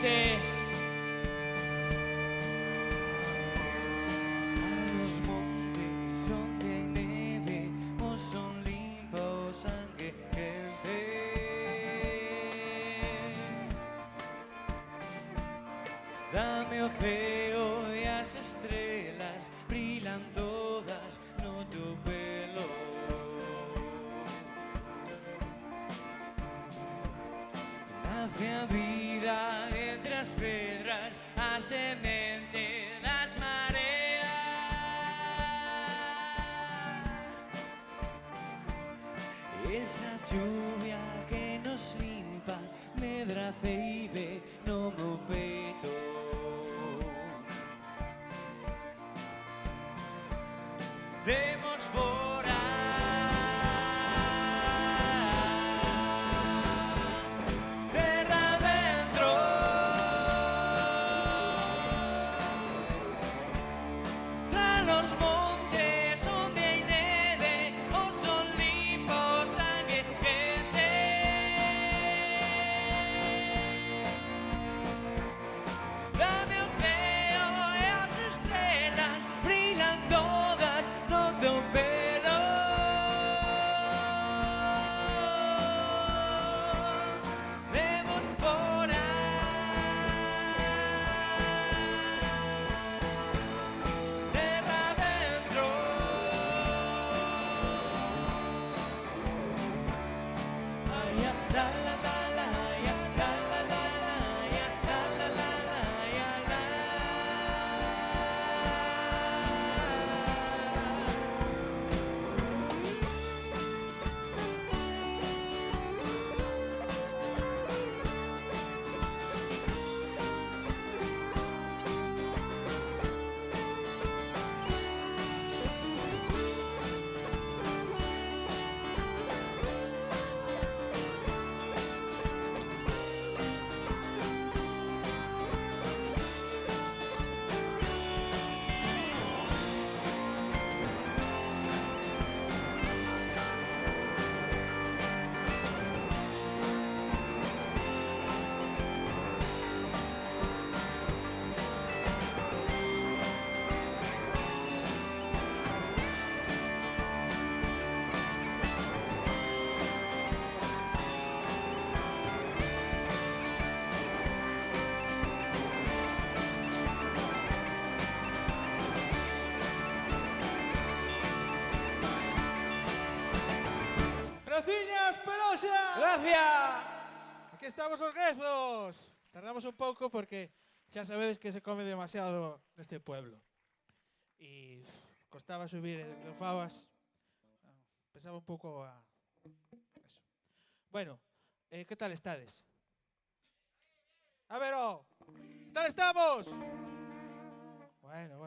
montes. Los montes donde hay nieve o son limpios sangre gente. Dame océano y las estrellas brillan todas no tu pelo. Nace a vida entre as pedras, a semente das mareas. Esa lluvia que nos limpa, medra ceibe no meu peito. Demos fora terra dentro. Tra los montes onde hai neve o son limpos sangue quente. Dame o ceo e as estrelas brillan todas no teu pelo. Demos fora terra dentro. Ay, ya, la la la la, ya, la la la la, ya, la la la la, ya, la. ¡Graciñas, Peroxa! Gracias. Aquí estamos os guezos. Tardamos un pouco porque xa sabedes que se come demasiado neste pueblo. E costaba subir as fabas. Pesaba un pouco a... Eso. Bueno, que tal estades? A ver, que tal estamos? Bueno.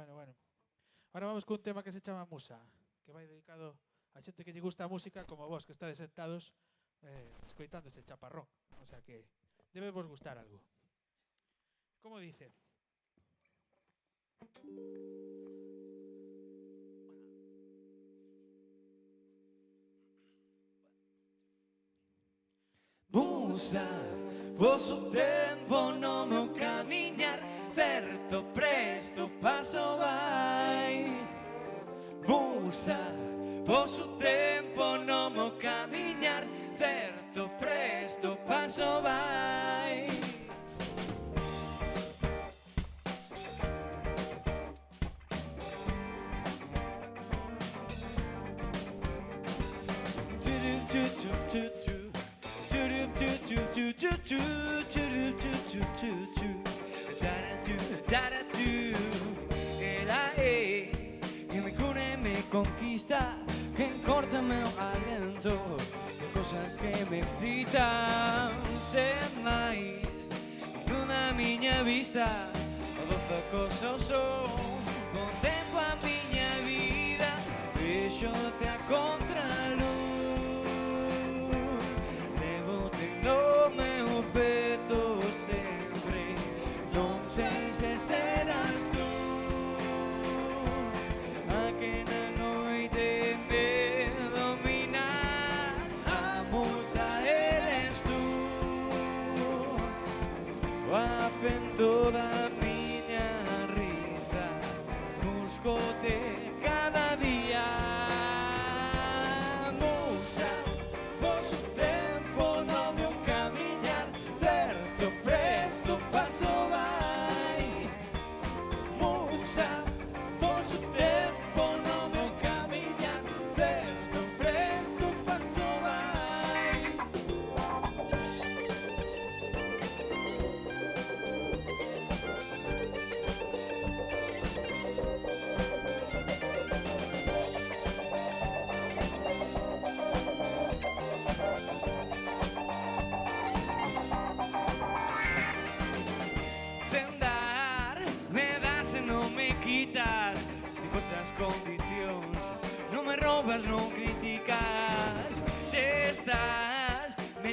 Ahora vamos cun tema que se chama Musa, que vai dedicado a xente que lle gusta a música como vos, que estades sentados escoitando este chaparrón. O sea que debe vos gustar algo. Como dice? Musa, vosso tempo no meu camiñar, certo presto paso vai. Musa, vosso tempo no meu camiñar, certo presto paso vai. Ela é que me cura e me conquista, que encorta meu alento, de cosas que me excitan. Sen máis, na miña vista, o doce cosa son. Contemplo a miña vida, vexote a contraluz. Levote no meu peto sempre, non sei se serás tú. A que na noite me domina, a musa eres tú. A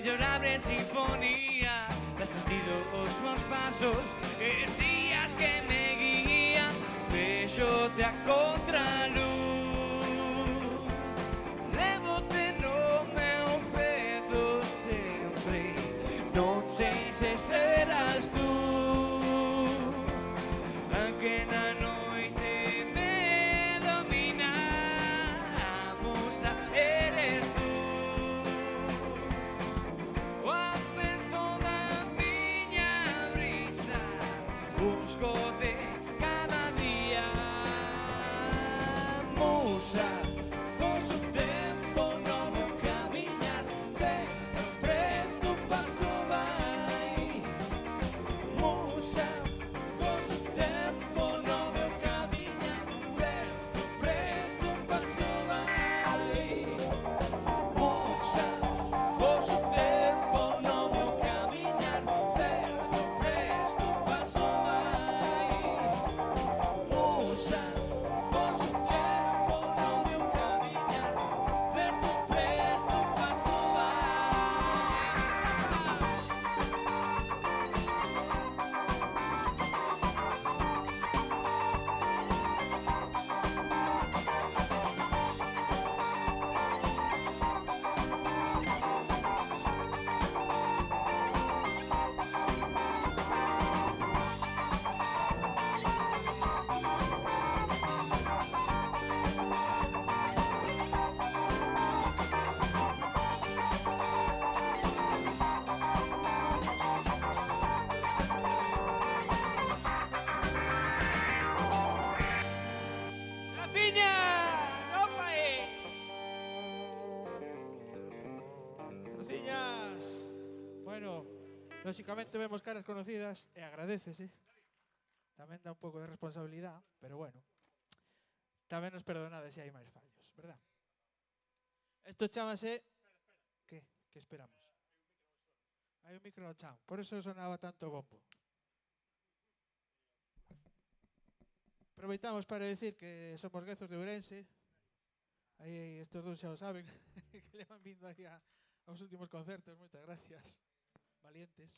mellorable sinfonía, dá sentido aos meus pasos, e días que me guían, vexote a contraluz. Levote no meu pedo sempre, non sei se serás tú, aunque na noite me domina, a musa eres tú. O afecto da miña brisa, buscote cada día, musa. Pois o tempo no meu camiñar, pero presto paso vai, musa. Pois o tempo no meu camiñar, pero presto paso vai, musa. Pois o tempo no meu camiñar, pero presto paso vai, musa. Pois o tempo no meu camiñar, pero presto paso vai. Rafiña, no pae. Graciñas. Bueno, lóxicamente vemos caras conocidas e agradecese. Tamén dá un pouco de responsabilidade, pero bueno. Tamén nos perdonades se hai máis fallos, verdad? Isto chámase... Que? Que esperamos? Hai un micro no chan, por eso sonaba tanto bombo. Aproveitamos para decir que somos guezos de Ourense. Aí estes dous xa o saben, que le van vindo aí aos últimos concertos. Moitas gracias. Valientes.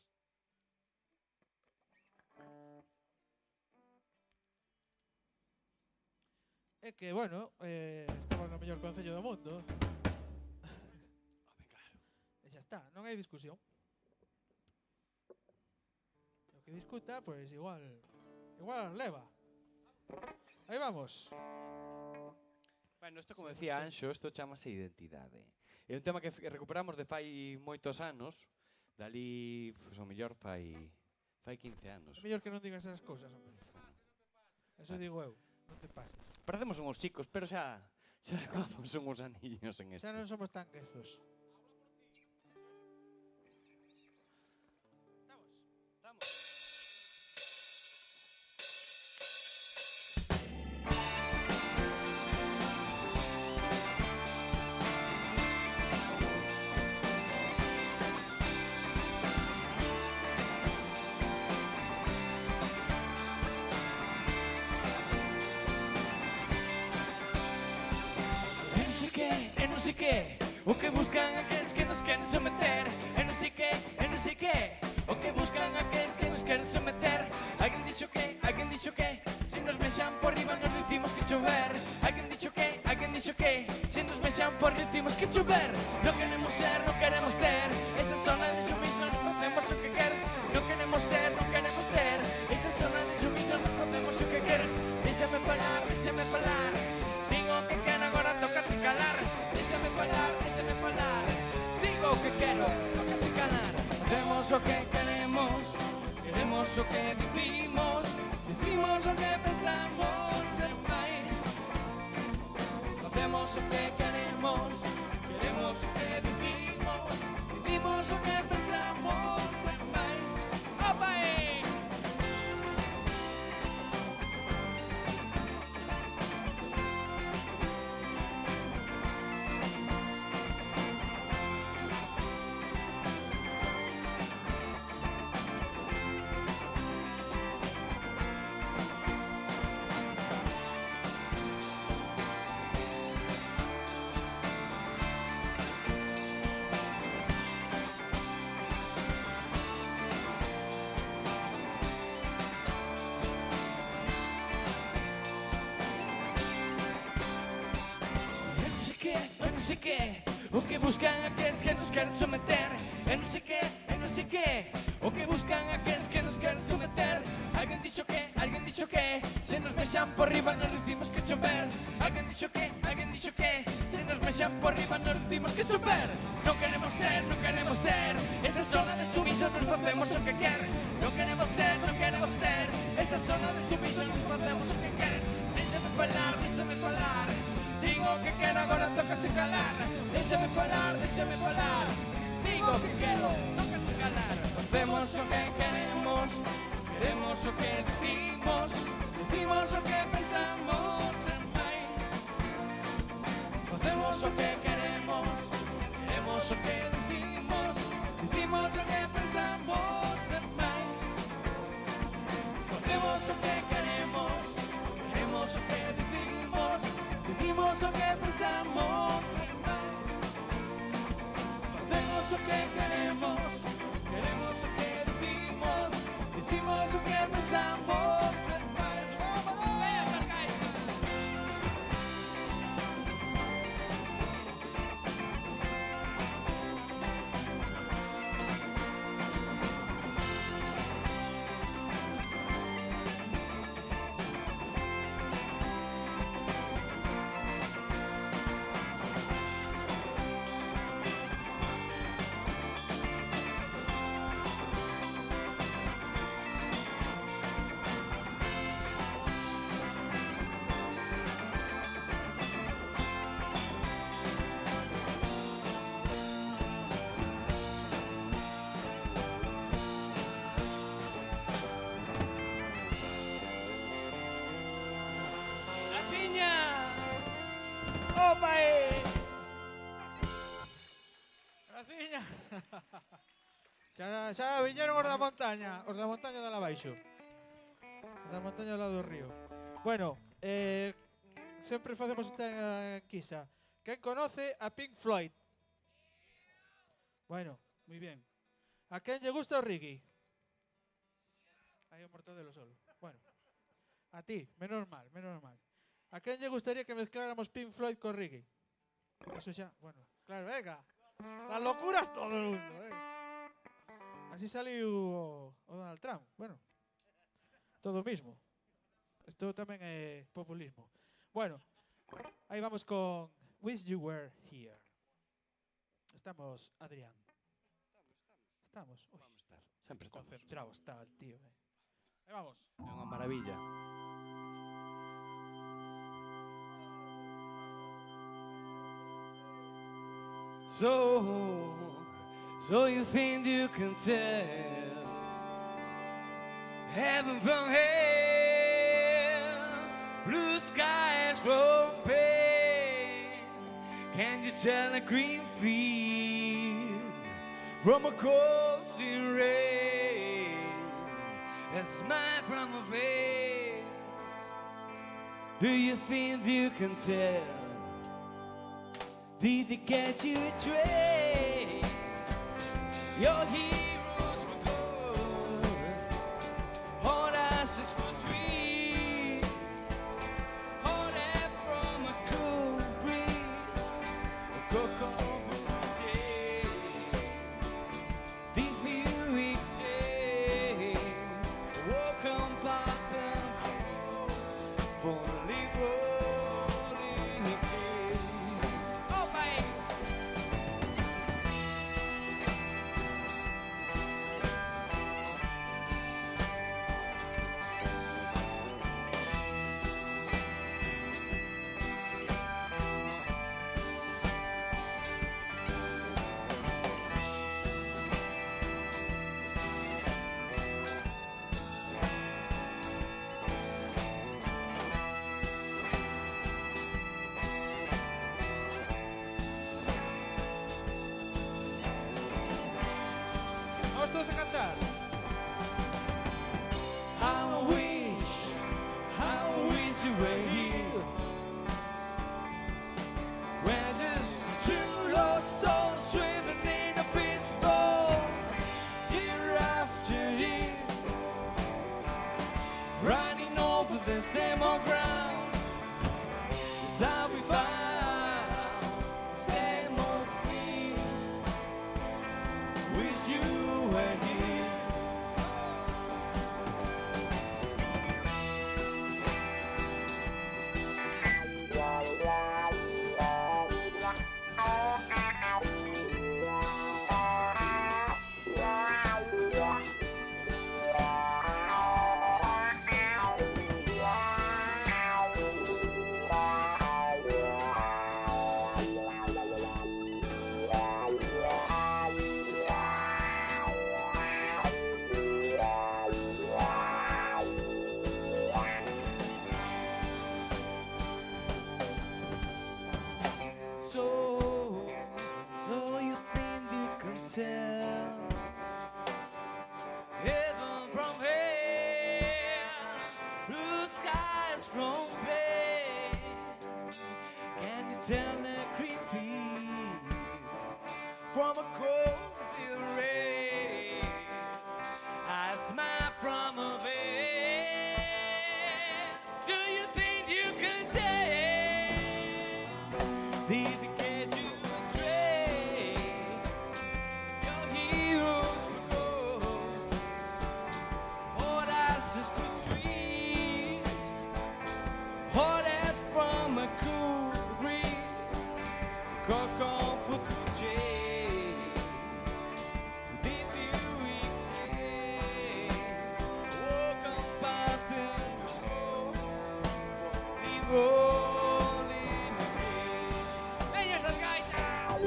É que, bueno, estamos no mellor concello do mundo. Home, claro. E xa está, non hai discusión. O que discuta, pois igual leva. Aí vamos. Bueno, isto como decía Anxo, isto chamase identidade. É un tema que recuperamos de fai moitos anos, dali, pois, o mellor fai 15 anos. É mellor que non digas esas cousas, hombre. Eso digo eu, non te pases. Parecemos uns chicos, pero xa levamos uns anillos en isto. Xa non somos tan guezos. Estamos. Non sei que, o que buscan aqueles que nos queren someter. Non sei que, o que buscan aqueles que nos queren someter. Alguén dixo que, se nos mexan por riba nos dicimos que chover. Alguén dixo que, se nos mexan por riba dicimos que chover. Non queremos ser, non queremos ter esa zona de sumisión, nos facemos o que quer. Non queremos ser, non queremos ter esa zona de sumisión, nos facemos o que quer. Déxame falar, digo o que quero, agora toca sin calar. Déxame falar, digo o que quero, toca sin calar. Facemos o que queremos, queremos o que dicimos, dicimos o que pensamos en máis. Facemos o que queremos, queremos o que dicimos, dicimos o que pensamos en máis. Opa! sei que o que buscan aqueles que nos queren someter. E non sei que o que buscan aqueles que nos queren someter. Alguén dixo que se nos mexan por riba nos dicimos que chover. Alguén dixo que se nos mexan por riba nos dicimos que chover. Non queremos ser, non queremos ter esa zona de sumiso, nos facemos o que quer. Non queremos ser, non queremos ter esa zona de sumiso, nos facemos o que quer. Déxame falar. Digo que quero, agora toca se calar. Déxame falar. Digo que quero, toca se calar. Facemos o que queremos o que decimos o que pensamos en máis. Facemos o que queremos o que decimos o que pensamos en máis. Facemos o que queremos o que decimos o que pensamos en máis. Facemos o que queremos o que decimos o que pensamos en máis. Graciña. Xa viñeron os da montaña de la baixo. Os da montaña do lado do río. Bueno, sempre facemos esta enquisa. Quen conoce a Pink Floyd? Bueno, moi bien. A quen lle gusta o reggae? Hai un mortadelo solo. Bueno, a ti, menos mal. A quen lle gustaría que mezcláramos Pink Floyd con reggae? Eso xa, bueno, claro, venga. Las locuras todo el mundo, Así saliu o Donald Trump. Bueno, todo mismo. Esto tamén é populismo. Bueno, aí vamos con Wish You Were Here. Estamos, Adrián. Estamos. Uy, Vamos estar, sempre estamos. concentrado está el tío. Aí vamos. É unha maravilla. So you think you can tell heaven from hell, blue skies from pain? Can you tell a green field from a cold sea rain, a smile from a veil? Do you think you can tell? Did they get you a train? Your heroes were ghosts, hot asses for trees, hot air from a cool breeze, a cocoa from a day. Did you exchange a welcome pattern for a liberal in the case? Oh, bye! Vamos todos a cantar. I wish you were here. We're just two lost souls swimming in a fishbowl, year after year, running over the same old ground. It's how we found wish you were here. So you think you can tell heaven from hell, blue skies from there? Can you tell a creepy from a cold steel ray? I smile from a veil. Do you think you can tell? Did you get to betray your heroes for ghosts? Hot ashes for trees, hot air from a cool breeze, cock on foot to chase. Did you exchange? Walk on path and rolling away. ¡Ven esas gaitas!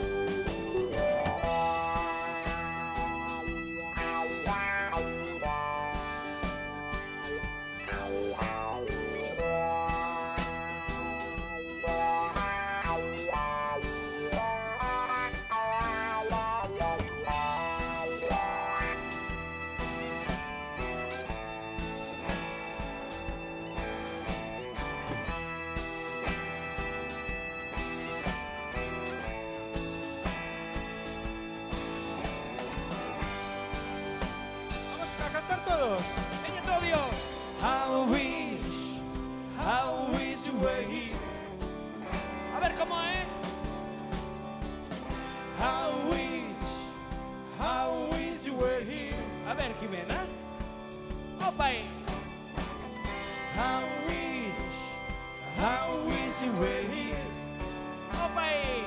Vamos a cantar todos. ¡Ella todo Dios! How wish you were here. A ver cómo es. How wish you were here. A ver, Jimena. Opa ahí. How wish you were here. Opa ahí.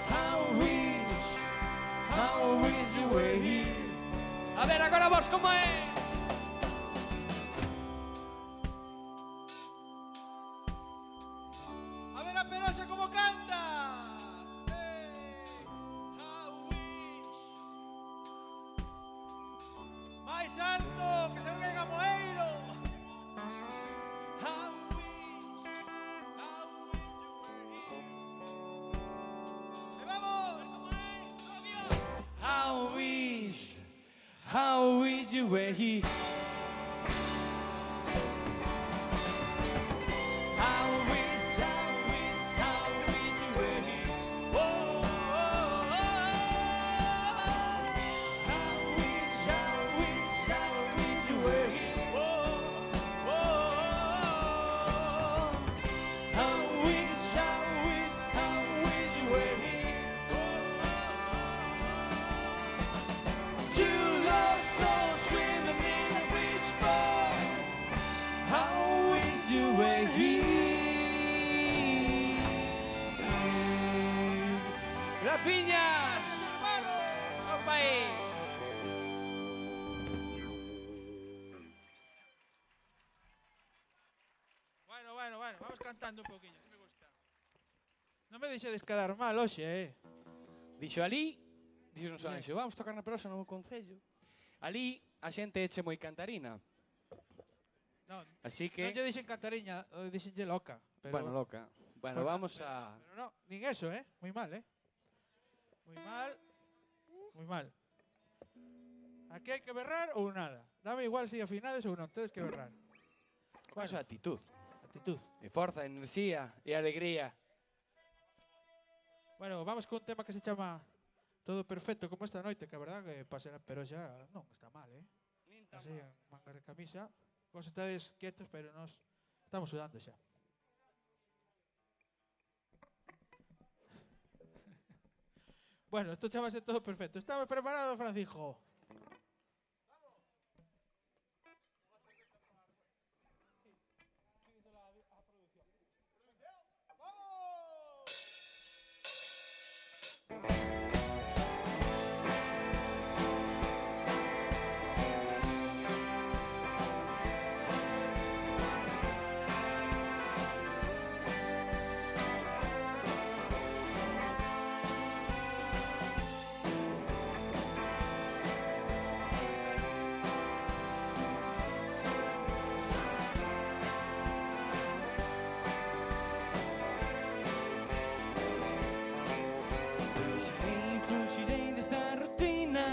How wish you were here. A ver, agora vos como é. A ver a Peroxa como canta. How wish. Mais alto, que se venga Moeiro. How wish you were here. ¡Ahí vamos! ¿Cómo es? ¡Todo Dios! How wish you were here. How wish you were here. Oh, oh, oh. How wish you were here. Oh, oh, oh. How wish you were here. Two lost souls swimming in a wishbone. How wish you were here. Graciñas. Opa ahí. Bueno, vamos cantando un poquillo, si me gusta. Non me deixedes quedar mal hoxe, Dixo ali, dixo nos Anxo, vamos tocar na Peroxa no concello. Ali a xente eche moi cantarina. Non, Así non que, lle dixen cantariña, dixenlle loca. Pero, bueno, loca. Bueno, vamos a... Pero no, nin eso, moi mal, Moi mal, moi mal. Aquí hai que berrar ou nada. Dame igual se afinades ou non, tedes que berrar. Vamos a actitud. Actitud. E forza, enerxía e alegría. Bueno, vamos con un tema que se chama Todo perfecto como esta noite, que a verdad que pase, pero xa non está mal, Así, en manga de camisa. Vos estades quietos, pero nos estamos sudando xa. Bueno, isto chamase todo perfecto. Estamos preparados, Francisco? Fuxirei desta rutina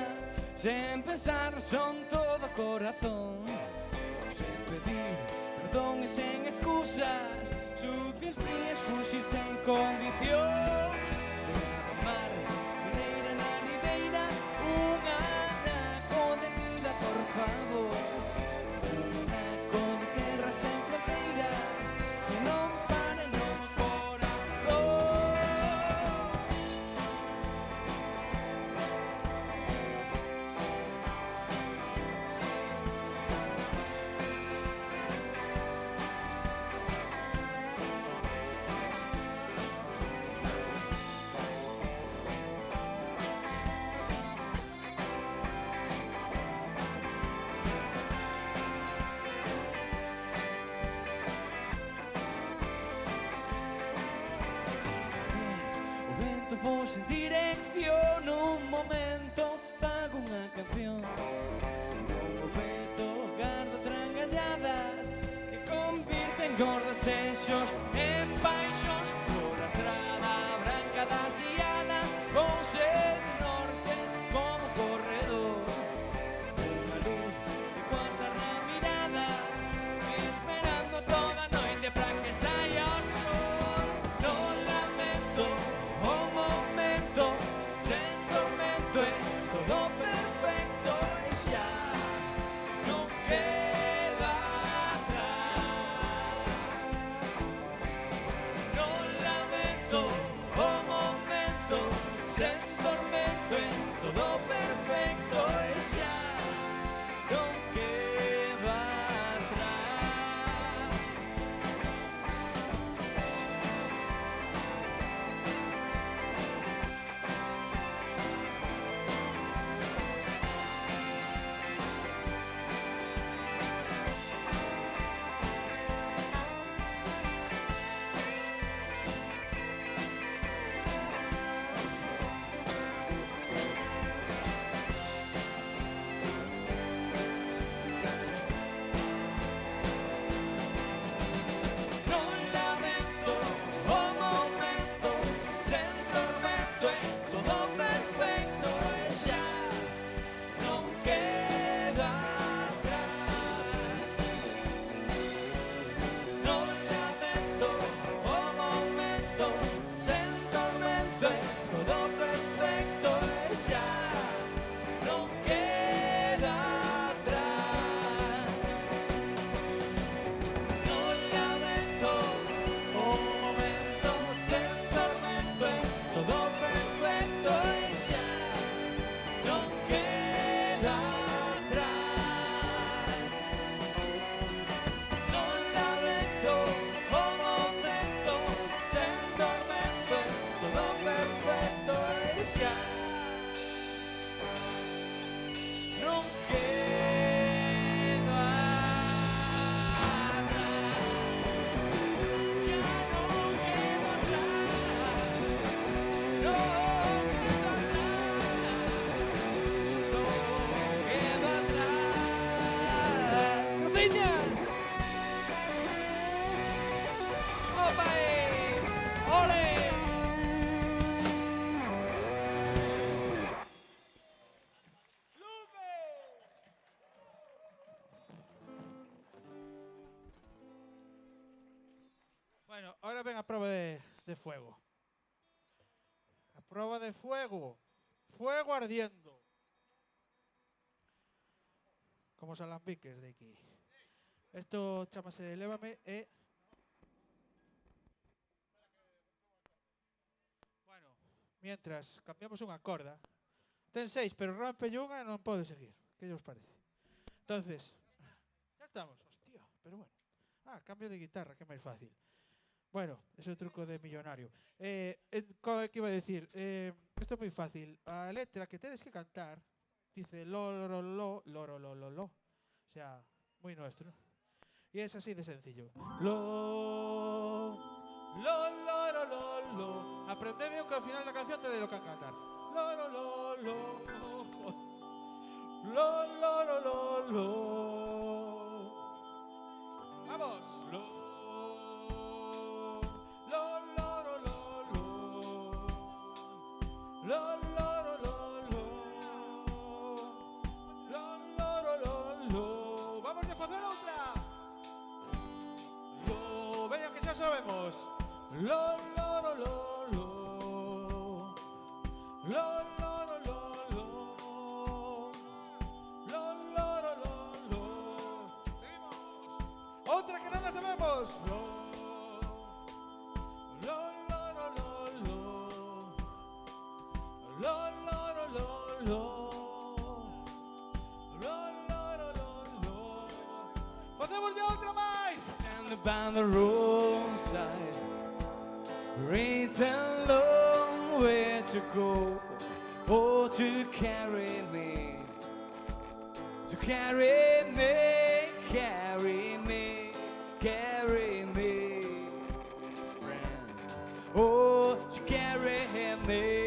sen pensar, son todo corazón, sen pedir perdón e sen excusas, sucias frías, fuxir sen condicións, amar mineira na ribeira, unha naco de vida, por favor, un naco de terra sen fronteiras, que non pare no meu corazón. O vento vos en dirección, un momento fago unha canción. O vento garda trangalladas que convirten gordas xos en paixóns. Por a estrada branca da Siada vou ser norte como corredor. Unha luz de pasar na mirada, esperando toda a noite para que saia o sol. Non lamento o momento, sen tormento é todo perfecto e xa non queda atrás. Non lamento o momento, sen tormento é todo perfecto e xa non queda atrás. Non lamento o momento, sen tormento é todo perfecto e xa non queda atrás. Non lamento o momento, sen tormento é todo perfecto e xa non queda atrás. Non lamento o momento, sen tormento é todo perfecto e xa non queda atrás. Non lamento o momento, sen tormento é todo perfecto e xa non queda atrás. Ya no queda atrás, no queda atrás, no queda atrás. ¡Cociñas! ¡Opa! ¡Ole! Bueno, ahora ven a prueba de fuego. A prueba de fuego. Fuego ardiendo. Como os alambiques de aquí. Esto chamase Elévame e... Bueno, mientras cambiamos unha corda. Ten 6, pero rompe unha e non pode seguir. Que os parece? Entonces, ya estamos. Hostia, pero bueno. Cambio de guitarra, que é máis fácil. Bueno, ese é o truco de millonario. Que iba a decir? Isto é moi fácil. A letra que tedes que cantar dice lo, lo, lo, lo, lo, lo, lo, lo. O sea, moi nuestro. Y es así de sencillo. Lo, lo, lo, lo, lo, lo. Aprendeme que ao final da canción te de lo que cantar. Lo, lo, lo, lo, lo. Lo, lo, lo, lo, lo. Vamos. Lo, lo, lo, lo, lo, lo. Lo, lo, lo, lo, lo. Lo, lo, lo, lo, lo. Vamos a facer outra. Lo, veña que xa sabemos. Lo, lo, lo, lo, lo. Lo, lo, lo, lo, lo. Lo, lo, lo, lo, lo. Seguimos. Outra que non la sabemos. Lo, lo, lo, lo, lo, lo. Lo, lo, lo, lo, lo. Lo, lo, lo, lo, lo. Facemos de outra máis. Stand by the roadside, great and long way to go, oh, to carry me, to carry me, carry me, carry me, friend, oh, to carry me.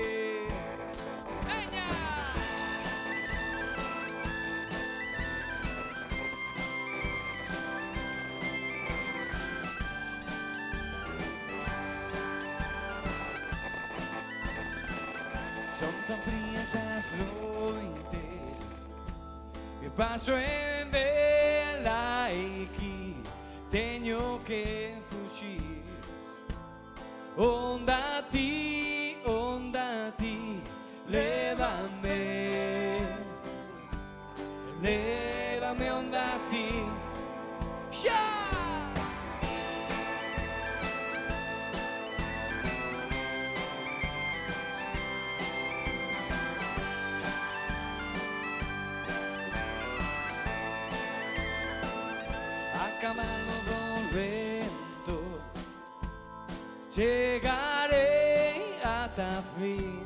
Son tan frías as noites que paso en vela e que teño que fuxir. Onda a ti, lévame, lévame onda a ti. Xa! Caballo do vento, chegarei ata fin,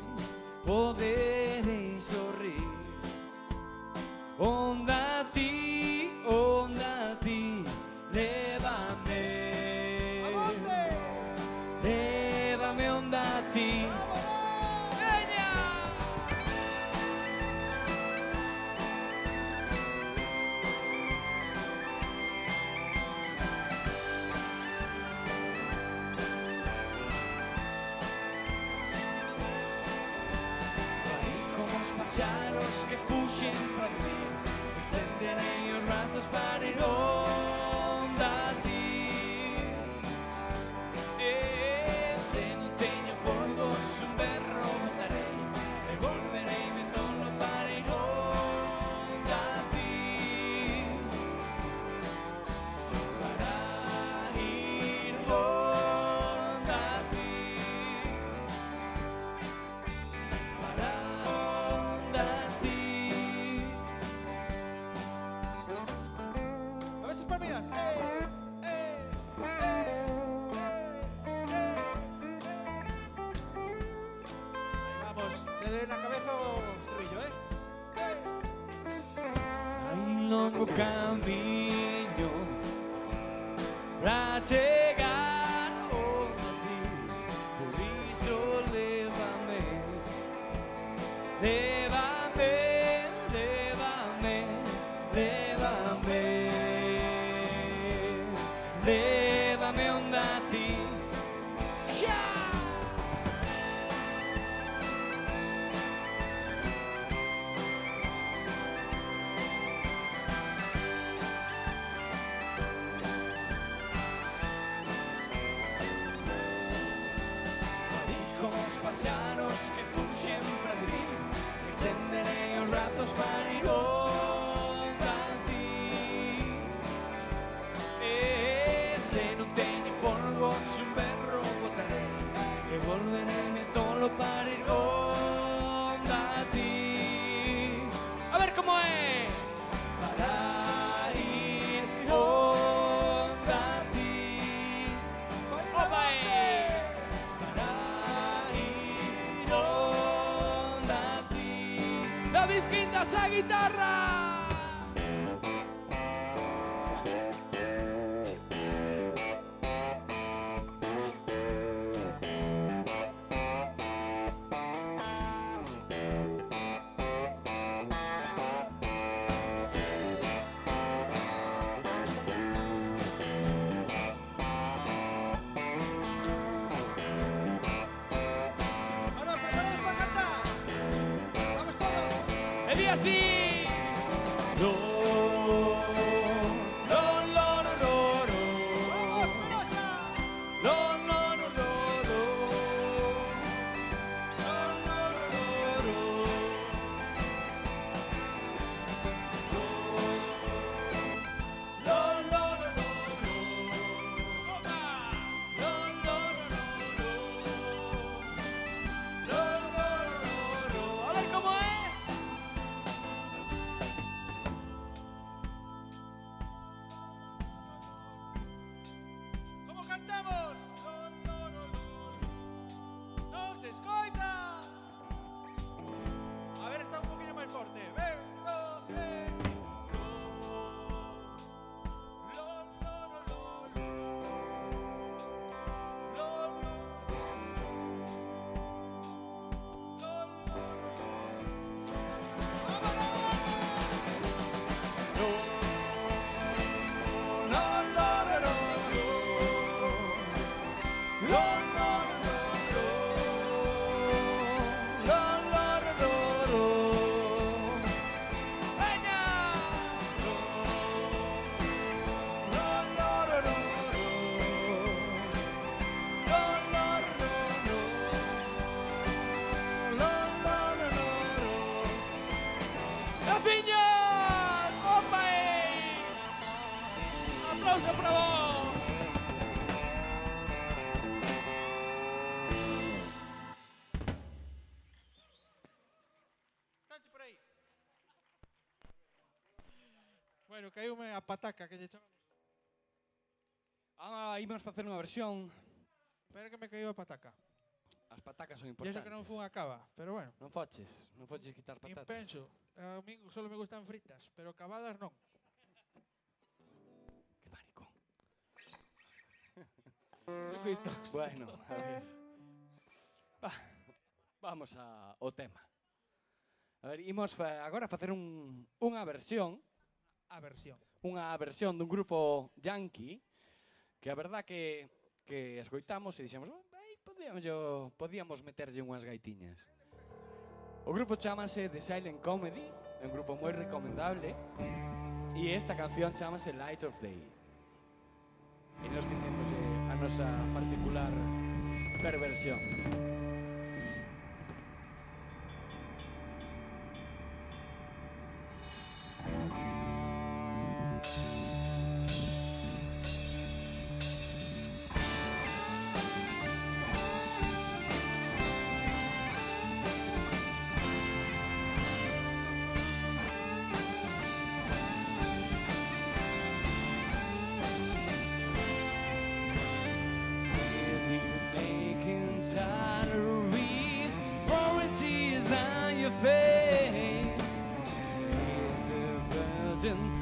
poderei sorrir. Onda a ti, lévame, lévame onda a ti. Los que fuxen para mí, estenderei os brazos para ir onda a ti. Se non teño folgos, un berro botarei, e volverei me torno para ir onda a ti. Para ir onda a ti. Para palmitas. Ahí vamos, le den la cabeza o estribillo, Hai longo camiño pra chegar onde ti, por iso lévame, lévame, lévame, lévame. Lévame onda a ti. ¡Ya! Como os paxaros que fuxen para vivir, David Quintas a guitarra. Ahora, preparados para cantar. Vamos todos. E di así. Lo, lo, lo, lo, lo, lo. Vamos, Rosa. Lo, lo, lo, lo, lo. Lo, lo, lo, lo, lo. Lo, lo, lo, lo, lo. Opa. Lo, lo, lo, lo, lo. Lo, lo, lo, lo. A ver cómo es. ¿Cómo cantamos? Lo, lo, lo, lo. ¡Non se escoita! A ver, está un poquillo máis forte. Ven, dos, tres. Lo, lo, lo, lo, lo. Lo, lo, lo, lo. ¡Vámonos! Lo, lo, lo, lo, lo. Lo, lo, lo, lo. Lo, lo, lo, lo. Veña. Lo, lo, lo, lo, lo. Lo, lo, lo, lo. Lo, lo, lo, lo. Gafiñas! Opa! Aplauso para vos! Estanche por aí. Bueno, caíume a pataca que lle chamamos. Imos facer unha versión. Espera que me caiu a pataca. As patacas son E importantes. iso que non fun a cava, pero bueno. Non foches quitar Nin patatas. penso. A min solo me gustan fritas, pero cavadas non. Que maricón. Circuitos. Bueno, a ver. Vamos ao tema. A ver, imos agora facer unha versión dun grupo yankee que a verdad que escoitamos e dixemos, podíamos meterlle unhas gaitiñas. O grupo chamase The Silent Comedy, é un grupo moi recomendable, e esta canción chamase Light of Day. E nos fixemos a nosa particular perversión.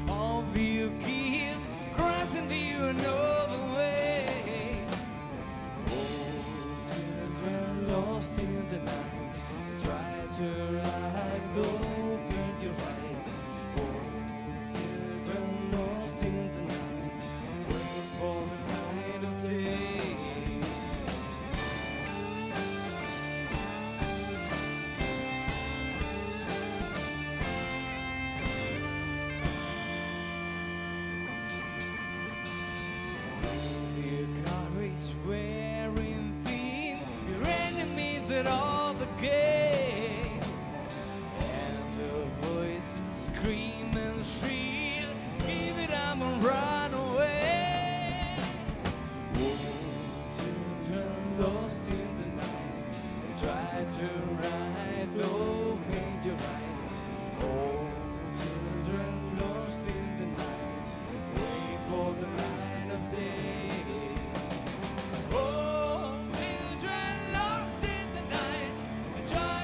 Of you keep crossing the another way. Oh, children lost in the night, try to light, open your eyes. Oh, children lost in the night, waiting for the light of day. Wearing thin, your enemies are all the game, and the voices scream and shriek, give it up and run away. Oh, children lost in the night, try to ride, open your eyes. Oh, children lost in the night, wait for the light of day. Oh, children lost in the night, try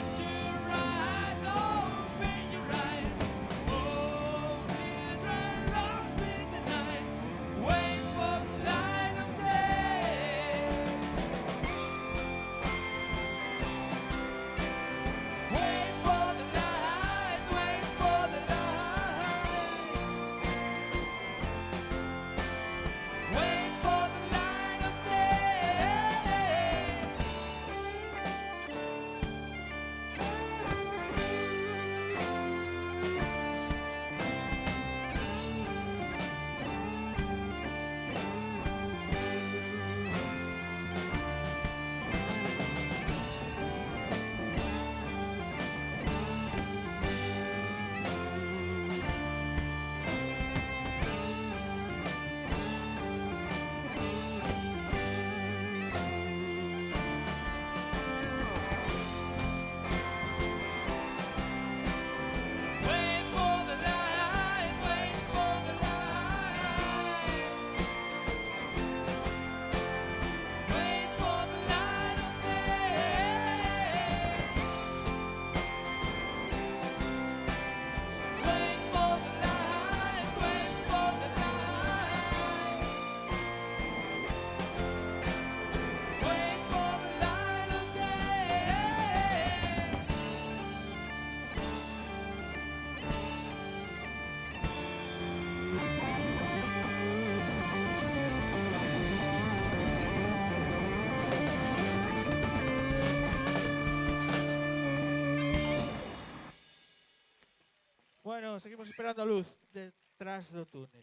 Bueno, seguimos esperando a luz detrás do túnel.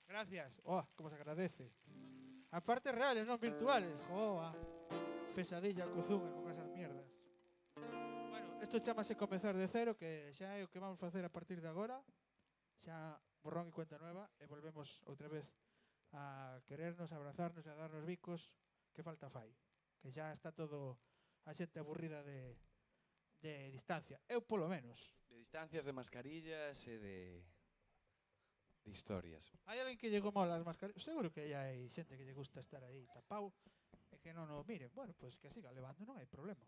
Gracias. Oh, como se agradece. A partes reales, non virtuales. Oh, pesadilla co Zoom e con esas mierdas. Bueno, isto chamase comezar de cero, que xa é o que vamos facer a partir de agora. Xa borrón e cuenta nueva e volvemos outra vez a querernos, a abrazarnos e a darnos bicos. Que falta fai? Que xa está todo a xente aburrida de distancia. Eu polo menos. De distancias, de mascarillas e de historias. Hai alguén que lle mola as mascarillas? Seguro que hai xente que lle gusta estar aí tapado e que non o miren. Bueno, pois que siga levando, non hai problema.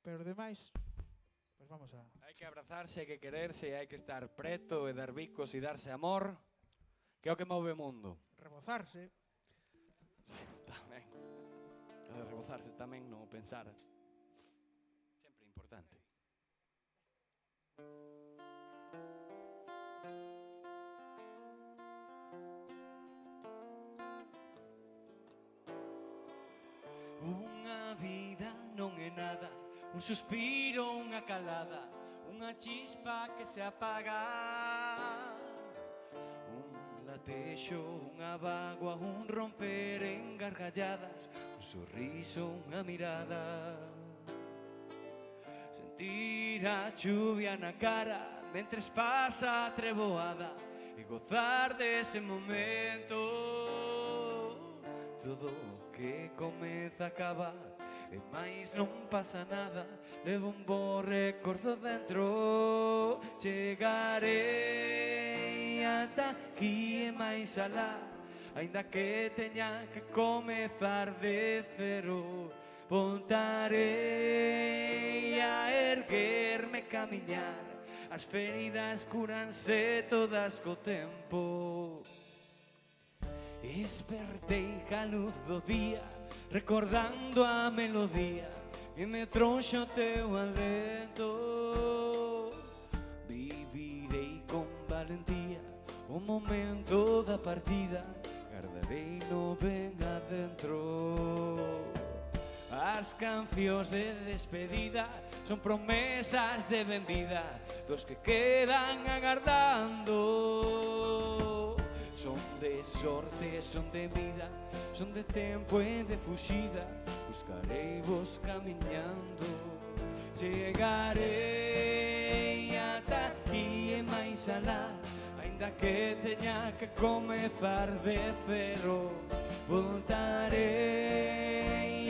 Pero os demais, pois vamos a... Hai que abrazarse, hai que quererse, hai que estar preto e dar bicos e darse amor, que é o que move o mundo. rebozarse. Tamén. Rebozarse tamén, non o pensar. Sempre importante. Unha vida non é nada, un suspiro, unha calada, unha chispa que se apaga. Un latexo, unha bagua, un romper en gargalladas, un sorriso, unha mirada. Sentir a chuvia na cara mentres pasa a treboada e gozar dese momento. Todo o que comeza acaba e máis non pasa nada, levo un bo recordo dentro. Chegarei ata aquí e máis alá, aínda que teña que comezar de cero. Voltarei a erguerme, camiñar, as feridas curanse todas co tempo. Espertei ca luz do día, recordando a melodía que me trouxo teu alento. Vivirei con valentía o momento da partida, gardarei no ben adentro. As cancións de despedida son promesas de benvida dos que quedan agardando. Son de sorte, son de vida, son de tempo e de fuxida, buscarei vos camiñando. Chegarei ata aquí e máis alá, aínda que teña que comezar de cero. Voltarei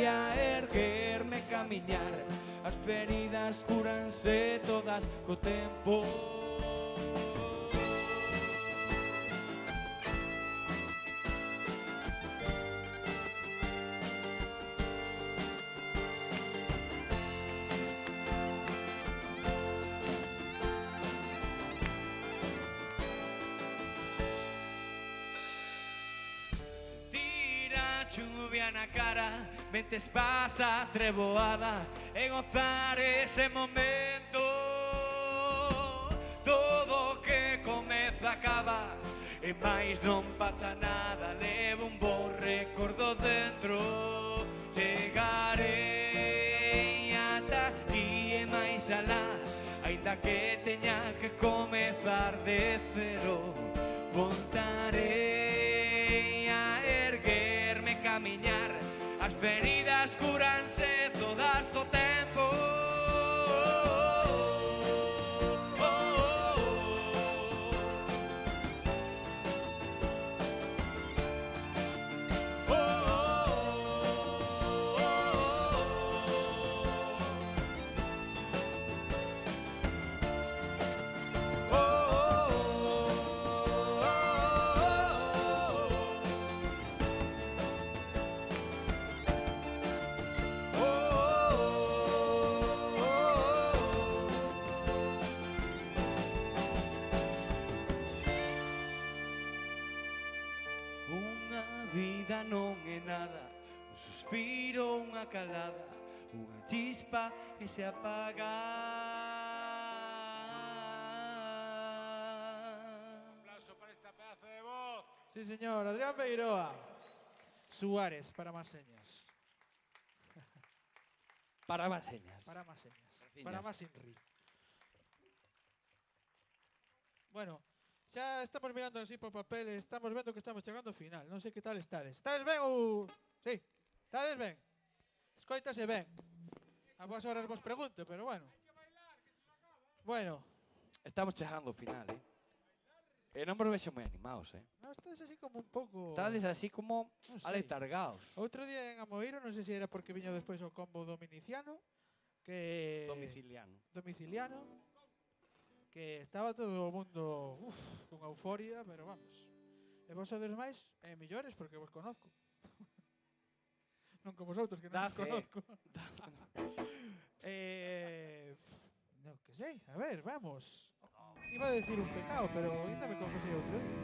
a erguerme, camiñar, as feridas curanse todas co tempo. Chuvia na cara, mentes pasa a treboada e gozar ese momento. Todo que comeza acaba e máis non pasa nada, levo un bo recordo dentro. Chegarei ata aquí e máis alá, aínda que teña que comezar de cero. Voltarei a erguerme, camiñar, as feridas curanse todas co tempo. Non é nada, un suspiro, unha calada, unha chispa que se apaga. Un aplauso para esta pedazo de voz. Sí, señor, Adrián Beiroa. Suárez, para más señas. Para más señas. Para más señas. Graciñas. Para más Inri. Bueno, xa estamos mirando así por papel e estamos vendo que estamos chegando ao final. Non sei que tal estades. Estades ben ou... Sí, estades ben. Escoítase ben. A vos horas vos pregunto, pero bueno. Bueno, Estamos chegando ao final, E non vos vexo moi animados, non estades así como un pouco... Estades así como Non sei. aletargados. Outro día en Amoeiro, non sei se era porque viño despois o combo dominiciano, que... Domiciliano, que estaba todo o mundo, con euforia, pero vamos. E vos sodes máis millores porque vos conozco. Non como vosotros que non Da vos fe. conozco. Non que sei, a ver, vamos. Iba a decir un pecado, pero ainda me confesei outro día.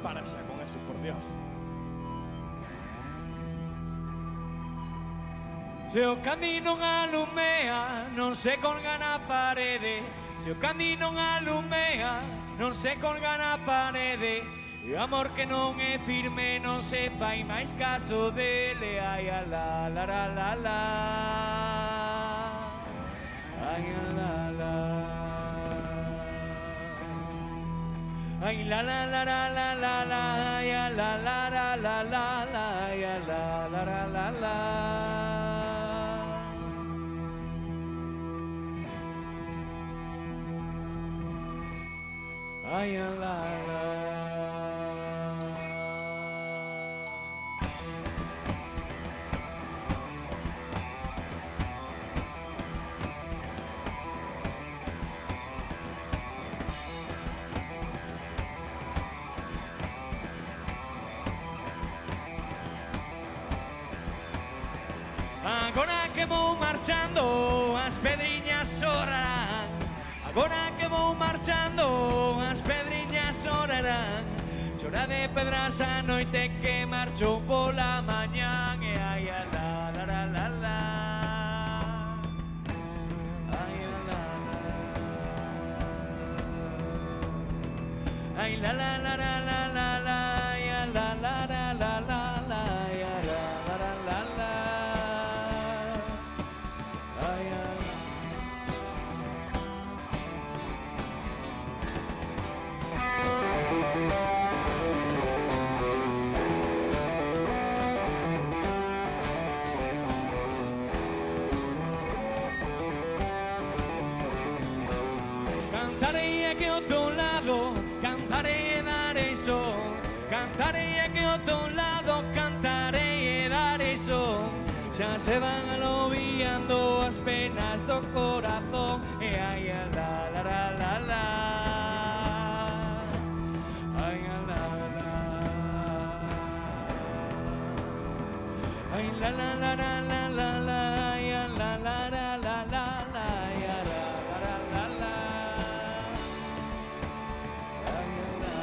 Para xa con eso, por Dios. Se o candi non alumea, non se colga na parede. Se o candi non alumea, non se colga na parede. E o amor que non é firme non se fai máis caso dele. Ai, a la, la, la, la, la. Ai, a la, la. Ay la la la la la la la ya la la la la la la ya la la la la la. Ay la la. Agora que vou marchando, as pedriñas sorrarán. Agora que vou marchando, as pedriñas sorrarán. Chora de pedras a noite que marchou pola mañán. E ai a la la la la la. Ai a la la. Ai la la la la la la la. Ai a la la la la la la. Ai a la la la la la. Cantarei e que ao teu lado, cantarei e darei son. Cantarei e que ao teu lado, cantarei e darei son. Xa se van aloviando as penas do corazón. E ai a la la la la la. Ai a la la. Ai la la la la la la la. Ai a la la la la la la. Ai a la la la la la. Ai a la.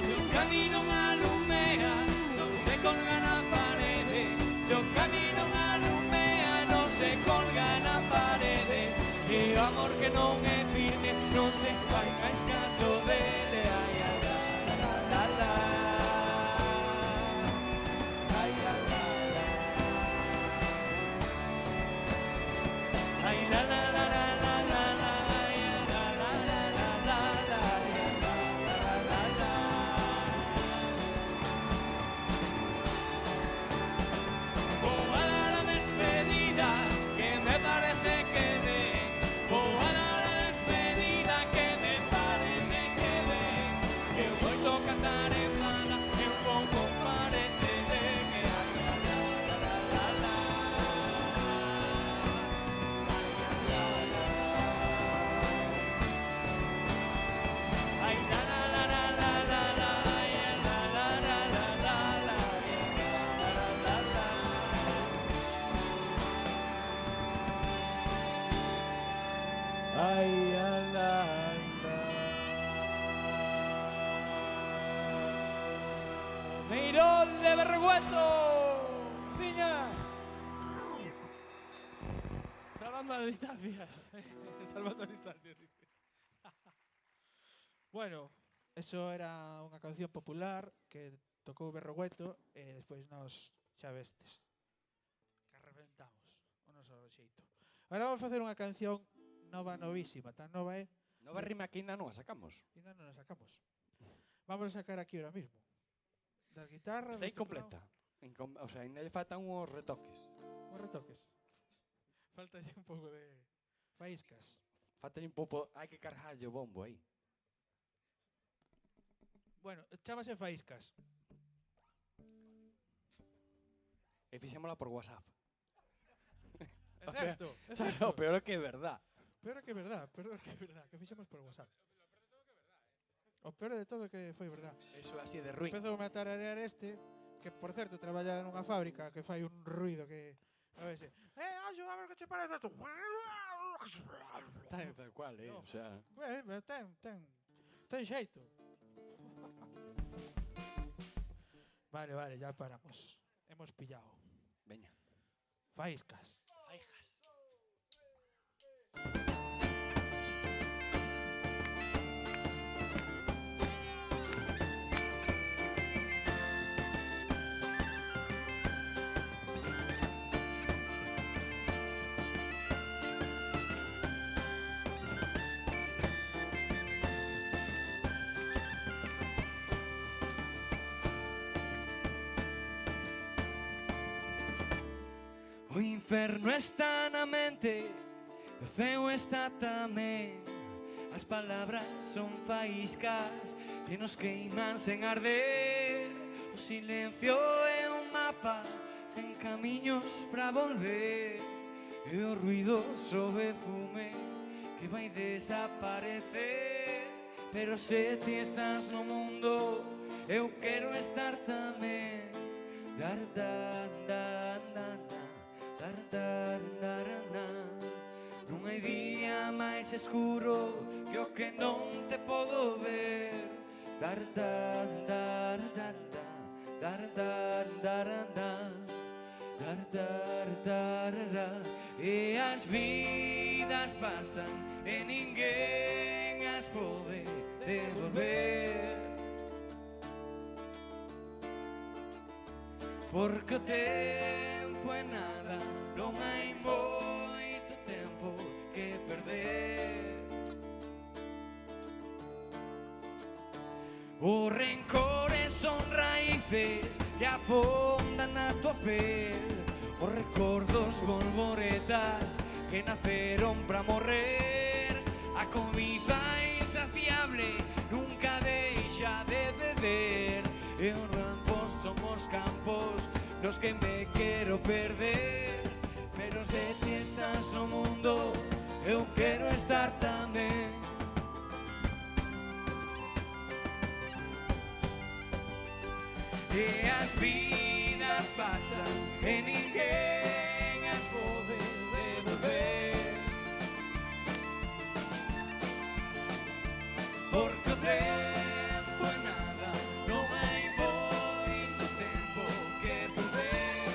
Se o candi non alumea, non se colga na parede. Se o candi non alumea, non se colga na parede. E o amor que non é firme, non se fai máis caso dele. Ai, a la, la, la, la. Ai, a la, la. Ai, la, la, la, la, la, la, la. Ai, a la, la, la, la, la, la. Ai, a la, la, la, la. cantar en plana e un pouco parece de que ai la la la la la ai la la la la la la la ai la la la la la la la la la ai la Meirón de Berregueto. ¡Piña! Salvando las distancias. Salvando distancias. Bueno, eso era unha canción popular que tocou Berrogueto e despois nos chavestes. Que reventamos o noso xeito. Agora vamos facer unha canción nova, novísima. Tan nova é, Nova rima que ainda non a sacamos. ainda non a sacamos. Vamos a sacar aquí ahora mismo. Das guitarras, Está do teclado, incompleta. O sea, ainda le faltan uns retoques. uns retoques. Falta un pouco de faíscas. Falta un pouco, hai que cargarlle o bombo aí. Bueno, chámase faíscas. E fixémola por WhatsApp. É certo, é Sabes, certo. o peor é que é verdad. Peor que é verdad, que fixemos por WhatsApp. O peor de todo é que foi verdad. Eso é así de ruín. Empezou a tararear este, que por certo traballa nunha fábrica que fai un ruido que a ver se, Anxo, a ver que che parece isto. Tal cual, No. o sea, Ten xeito. Vale, ya paramos. Hemos pillado. veña. Faíscas. O inferno está na mente, o ceo está tamén. As palabras son faíscas que nos queiman sen arder. O silencio é un mapa sen camiños pra volver. E o ruido sobe fume que vai desaparecer. Pero se ti estás no mundo, eu quero estar tamén. Dar, dar, dar, dar, dar, dar, dar, dar. Non hai día máis escuro que o que non te podo ver. Dar, dar, dar, dar, dar, dar, dar, dar, dar, dar, dar, dar. E as vidas pasan e ninguén as pode devolver. Porque o tempo é nada, non hai moito tempo que perder. Os rencores son raíces que afondan na tua pel. Os recordos bolboretas que naceron pra morrer. A comida insaciable nunca deixa de beber. E os rampos son os campos dos que me quero perder. Pero se ti estás no mundo, eu quero estar tamén. E as vidas pasan e ninguén as pode devolver. Porque o tempo é nada, non hai moito tempo que perder.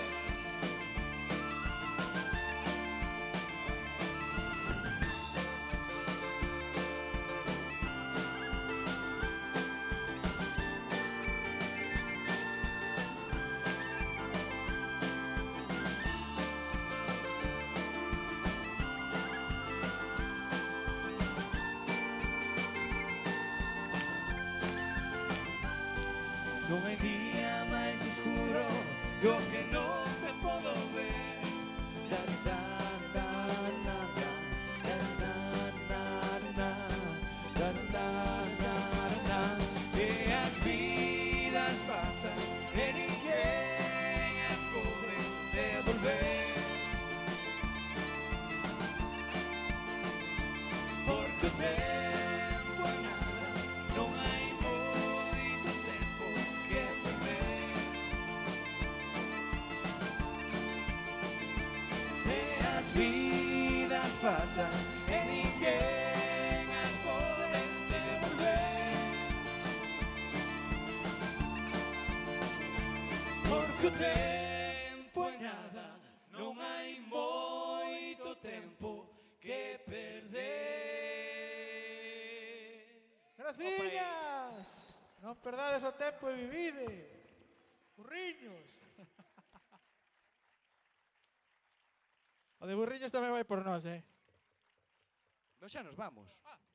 Non hai día máis escuro do que non te podo ver. Dar, dar, dar, dar, dar, dar, dar, dar, dar, dar, dar, dar. E as vidas pasa e ninguén as pode devolver. Porque o tempo é nada, non hai moito tempo que perder. Graciñas! Non perdades o tempo e vivide. Burriños. O de burriños tamén vai por nós, Nós xa nos vamos.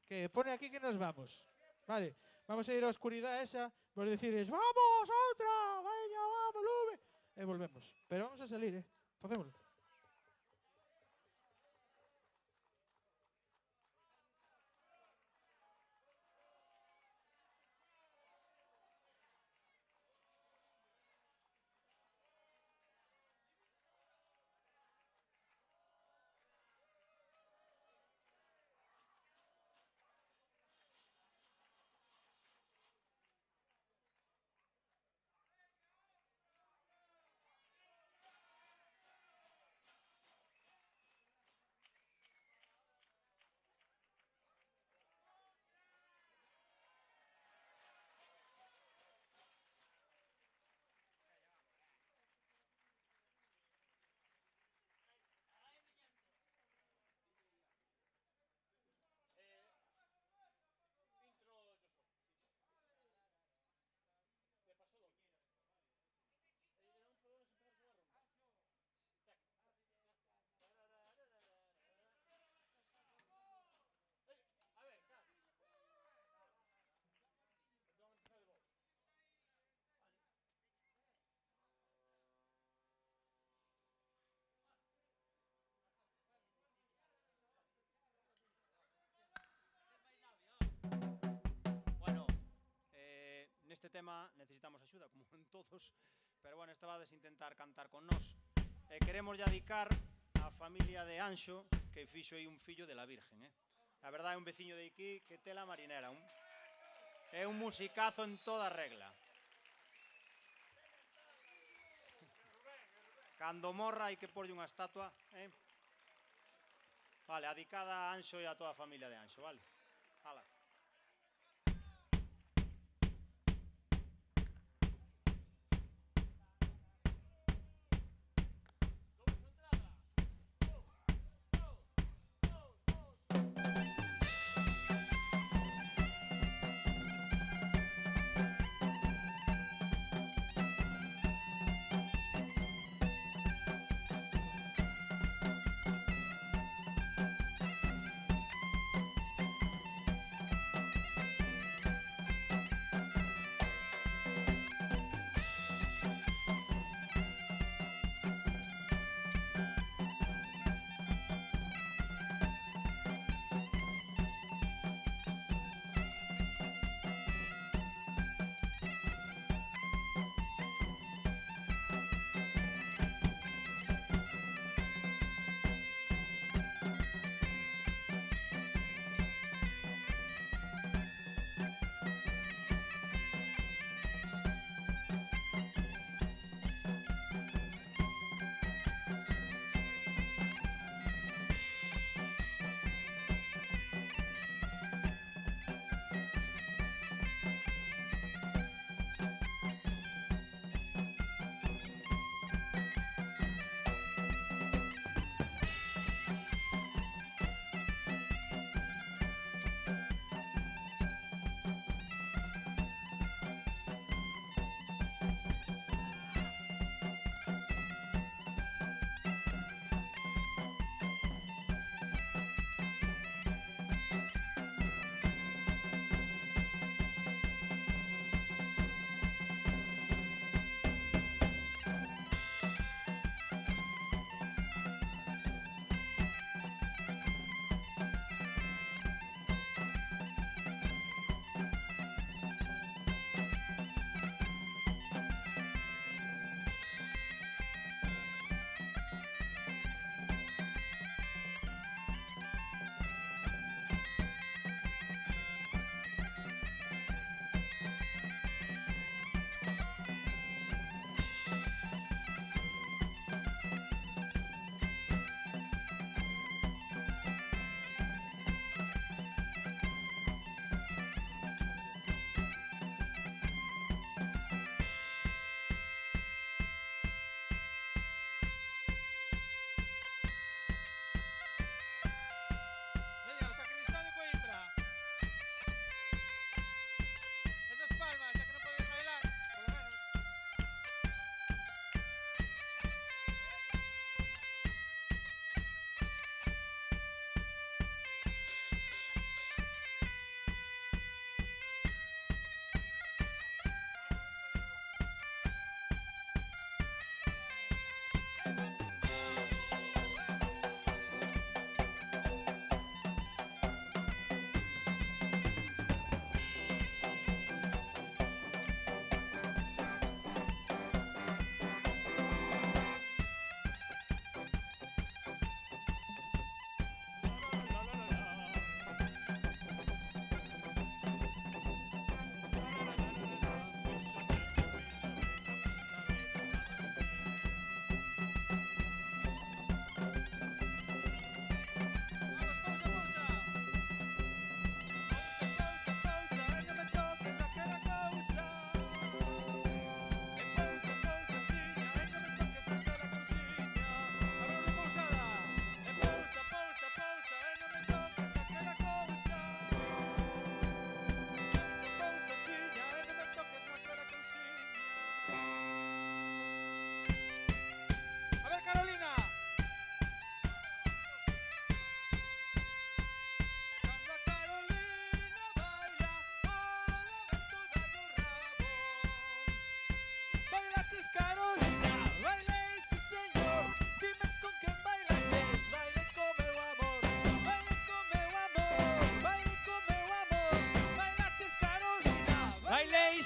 Que pone aquí que nos vamos. Vale, vamos a ir á oscuridade esa, vos decides, vamos, outra, veña, vamos, lube. E volvemos. Pero vamos a salir, facémoslo. Bueno, neste tema necesitamos axuda, como en todos, pero bueno, esta vades intentar cantar con nós. Queremos dedicar á familia de Anxo, que fixo aí un fillo de la Virgen. A verdade é un veciño de aquí que tela marinera. É un musicazo en toda regla. Cando morra hai que porlle unha estatua. Vale, dedicada a Anxo e a toda a familia de Anxo, vale? Hala.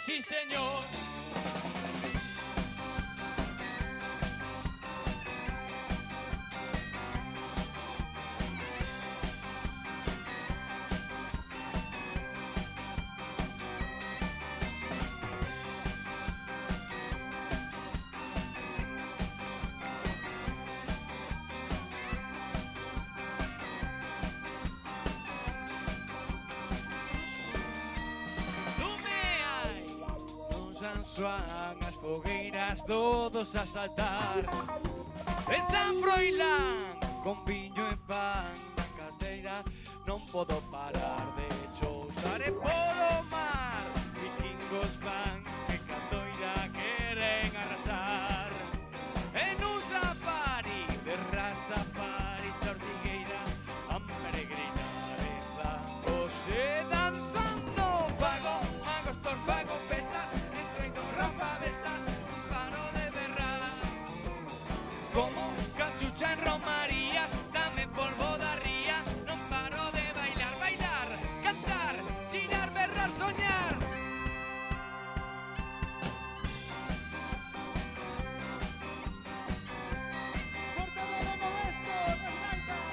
sí señor. Soan as fogueiras todos a saltar. En San Froilán con viño e pan na caseira non podo parar de chousar e polo mar. Vikingos van que cantoira queren arrasar. En un safari de Rastafari Sordigueira a peregrina danzándose danzando. Fago magos por fago festas, ropa de estas, paro de berrar. Como cachucha en romarías, dame polvo da ría. Non paro de bailar, bailar, cantar, xirar, berrar, soñar. ¡Córtalo de Modesto, nas gaitas!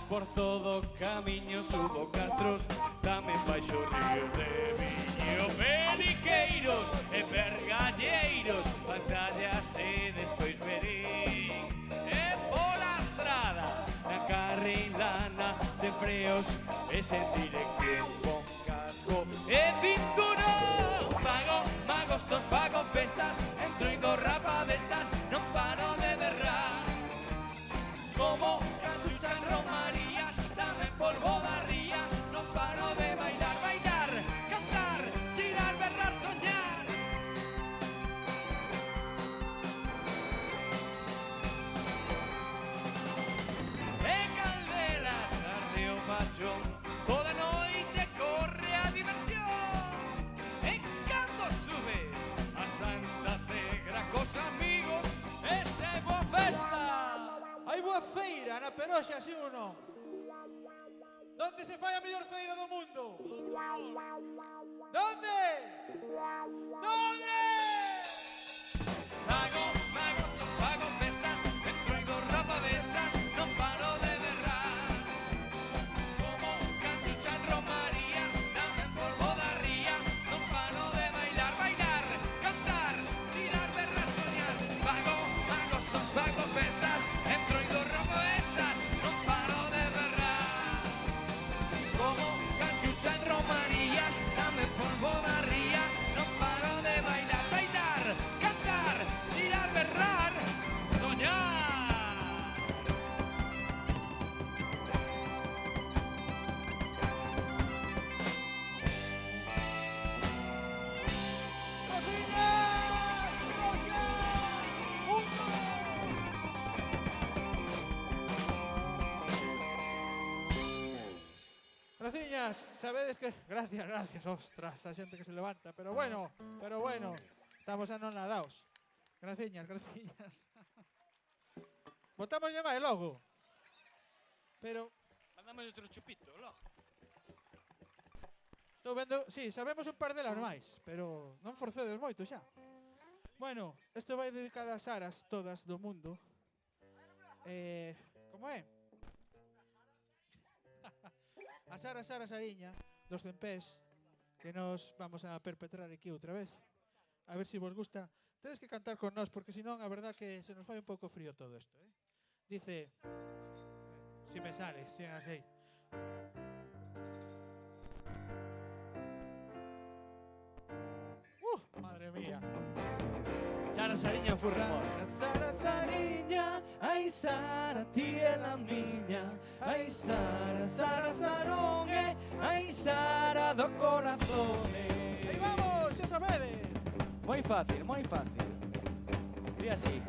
Por todo camiño subo castros, tamén baixo ríos de viño, peliqueiros e vergalleiros, batallas e despois verei. E pola estrada, na carrilana, sen freos e sen dirección, con casco e cinturón. Pago magos, tos pago festas, entro e do rapa destas, non paro de berrar. Como cachucha en romarías, dame polvo da ría. Non paro de bailar, bailar, cantar, xirar, berrar, soñar. E calderas, arde o pachón, toda noite corre a diversión. E cando sube a Santa Cegra cos amigos, esa é boa festa. Hai boa feira na Peroxa, si ou non? Donde se fai a mellor feira do mundo? Donde? Donde? Pago, pago, non pago festas, entro e do rapa destas, non paro de berrar. Como cachucha en romarías, dame polvo da ría, non paro de bailar, bailar, cantar, xirar, berrar, soñar. Pago, magos, non pago festas, entro e do rapa destas, non paro de berrar. Como cachucha en romarías, dame polvo da ría, non paro de bailar, bailar, cantar, xirar, berrar, soñar. Graciñas, sabedes que... Gracias, gracias, ostras, a xente que se levanta. Pero bueno, estamos anonadaos. Graciñas, graciñas. Botamos máis logo. Pero, Mandamos outro chupito, lo. estou vendo... Sí, sabemos un par delas máis, pero non forcedes moito xa. Bueno, isto vai dedicado ás aras todas do mundo. Como é? A Sara Sariña, dos Cempés, que nos vamos a perpetrar aquí outra vez. A ver se vos gusta. Tedes que cantar con nós, porque senón a verdad que se nos fai un pouco frío todo isto, eh? Dice... Si me sale, si así. Madre mía. Sara Sariña fue rumor. Sara Sariña, ai Sara, ti é la miña. Ai Sara, Sara Sarongue, ai Sara do corazón. Aí vamos, xa sabedes. Moi fácil, moi fácil. E así.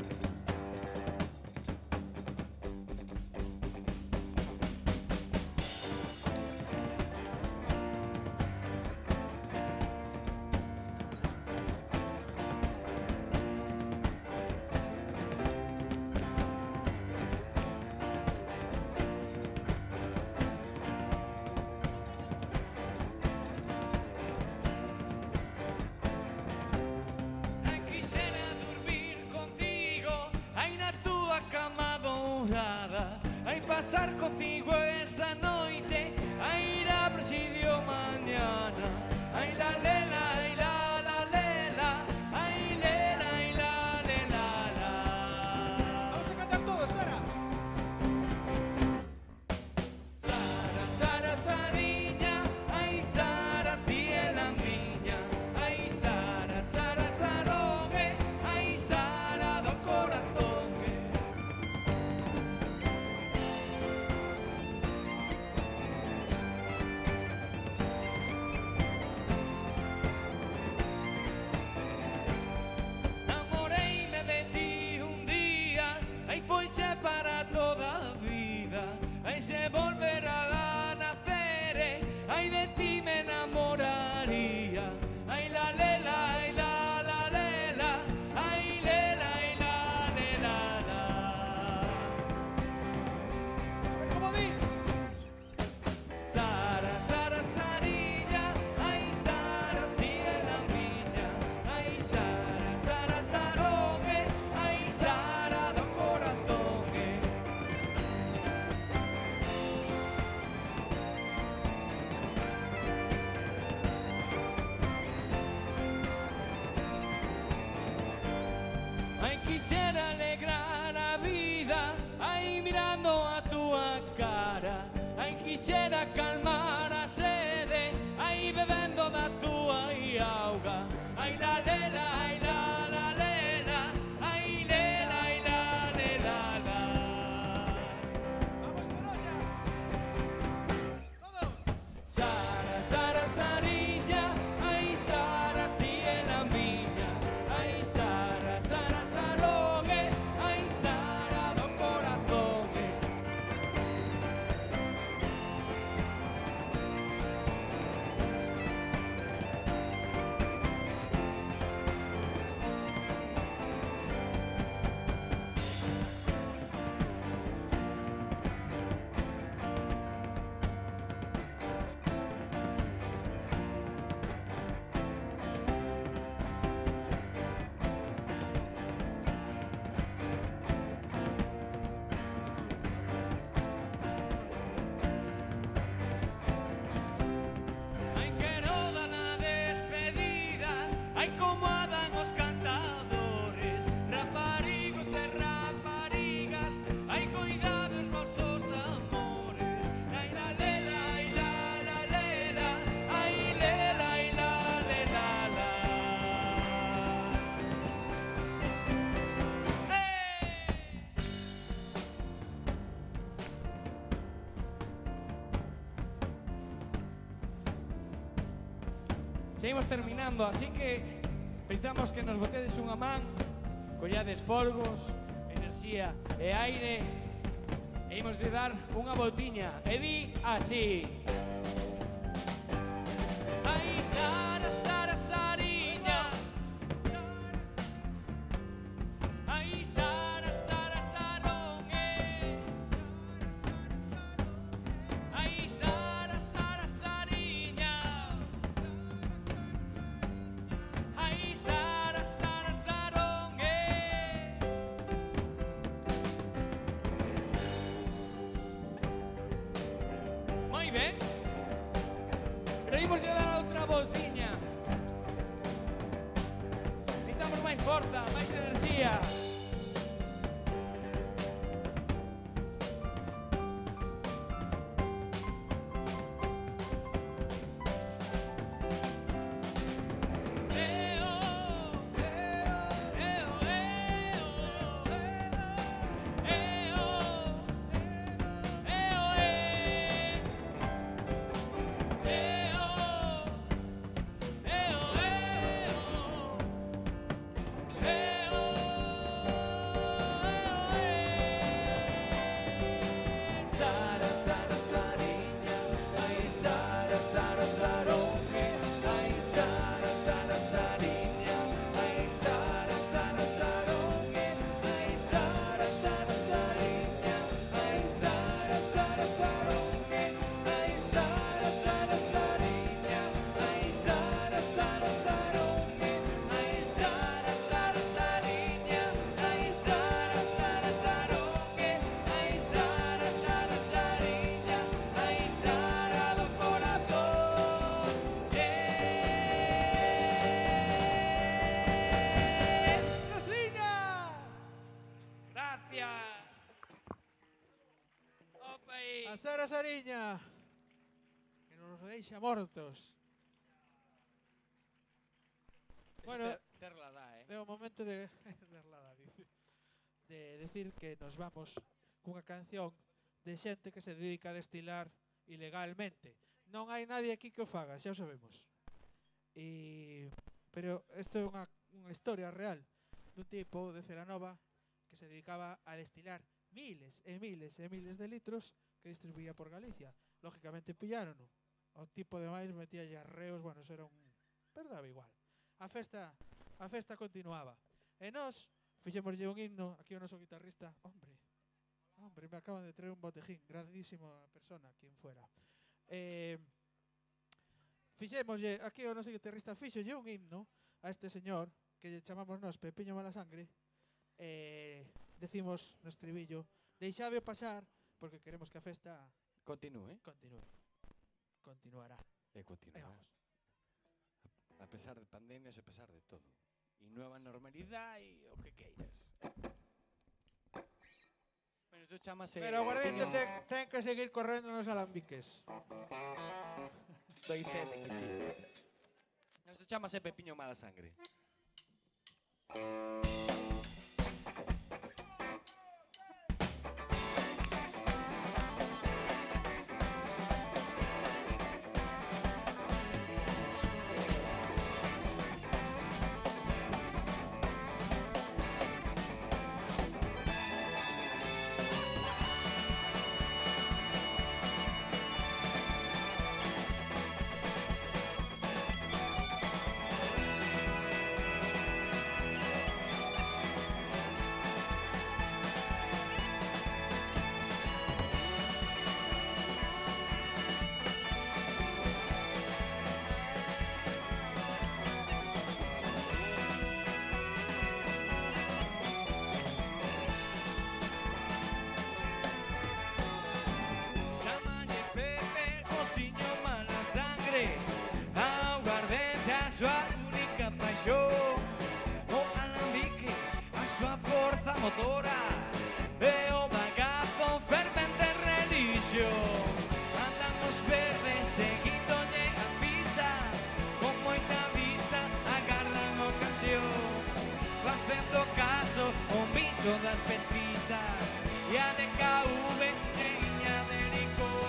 Ai quixera dormir contigo, ai na túa cama dourada, ai pasar contigo esta noite, ai ir a presidio mañana, ai la lela, ai la lela, ai lela, ai la lela la. Vamos a cantar todos, Sara. Sara, Sara, Sariña, ai Sara, ti é la miña, ai Sara, Sara, Sarogue, ai Sara do corazón. Namoreime de ti un día, ai foiche para toda a vida, ai se volverá a nacer, ai de ti me enamoraría, ai la lela, ai la lela, ai lela, ai la lela la. A ver cómo di. Sara, Sara, Sariña, ai Sara, ti é la miña, ai Sara, Sara, Sarogue, ai Sara do corazón. Ai quixera alegrar a vida, ai mirando a túa cara, ai quixera calmar a sede, ai bebendo da túa auga, ai la lela, ai la lela, ai lela, ai la lela la. Vamos por olla. Todos. Sara, Sara, Sariña, ai Sara, ti é la miña, ai Sara, Sara, Sarogue, ai Sara do corazón. Ai quero dar na despedida, ai como a dan os cantadores, raparigos e raparigas, ai coidados nosos amores, ai la lela, ai la lela, ai lela, ai la lela la. Seguimos terminando, así que pensamos que nos botedes unha man, collades folgos, enerxía e aire, e imos de dar unha voltiña, e di así. Ai Sara, Sara, Sariña, ai Sara, Sara, Sarogue, ai Sara, Sara, Sariña, ai Sara, Sara, Sarogue. Moi ben. Pero imos a dar outra voltiña. Necesitamos máis forza, máis enerxía. Pasar a Sariña, que nos deixa mortos. Bueno, Terla dá, é o momento de de decir que nos vamos cunha canción de xente que se dedica a destilar ilegalmente. Non hai nadie aquí que o faga, xa o sabemos. Pero isto é unha historia real dun tipo de Celanova que se dedicaba a destilar miles e miles e miles de litros que distribuía por Galicia. Lógicamente pillarono. O tipo de máis metía arreos, bueno, eso era un... pero daba igual. A festa continuaba. E nós fixémoslle un himno aquí ao noso guitarrista. Hombre, me acaban de traer un botejín. Grandísima persona, quien fuera. Fixémoslle aquí ao noso guitarrista, fixolle un himno a este señor que lle chamamos nós Pepiño Malasangre. Decimos no estribillo: deixade pasar porque queremos que a festa Continúe. continuará. E continuará. A pesar de pandemias, a pesar de todo. E nueva normalidade e o que queiras. Bueno, isto chamase... Pero aguardente, ten que seguir correndo nos alambiques. Doy fe de que sí. Isto chamase Pepiño Malasangre. Súa única paixón, o alambique, a súa forza motora, e o bagazo fervente religión. Andan os verdes seguíndolle a pista, con moita vista agardan ocasión, facendo caso omiso das pesquisas, e a DKV teña de licor.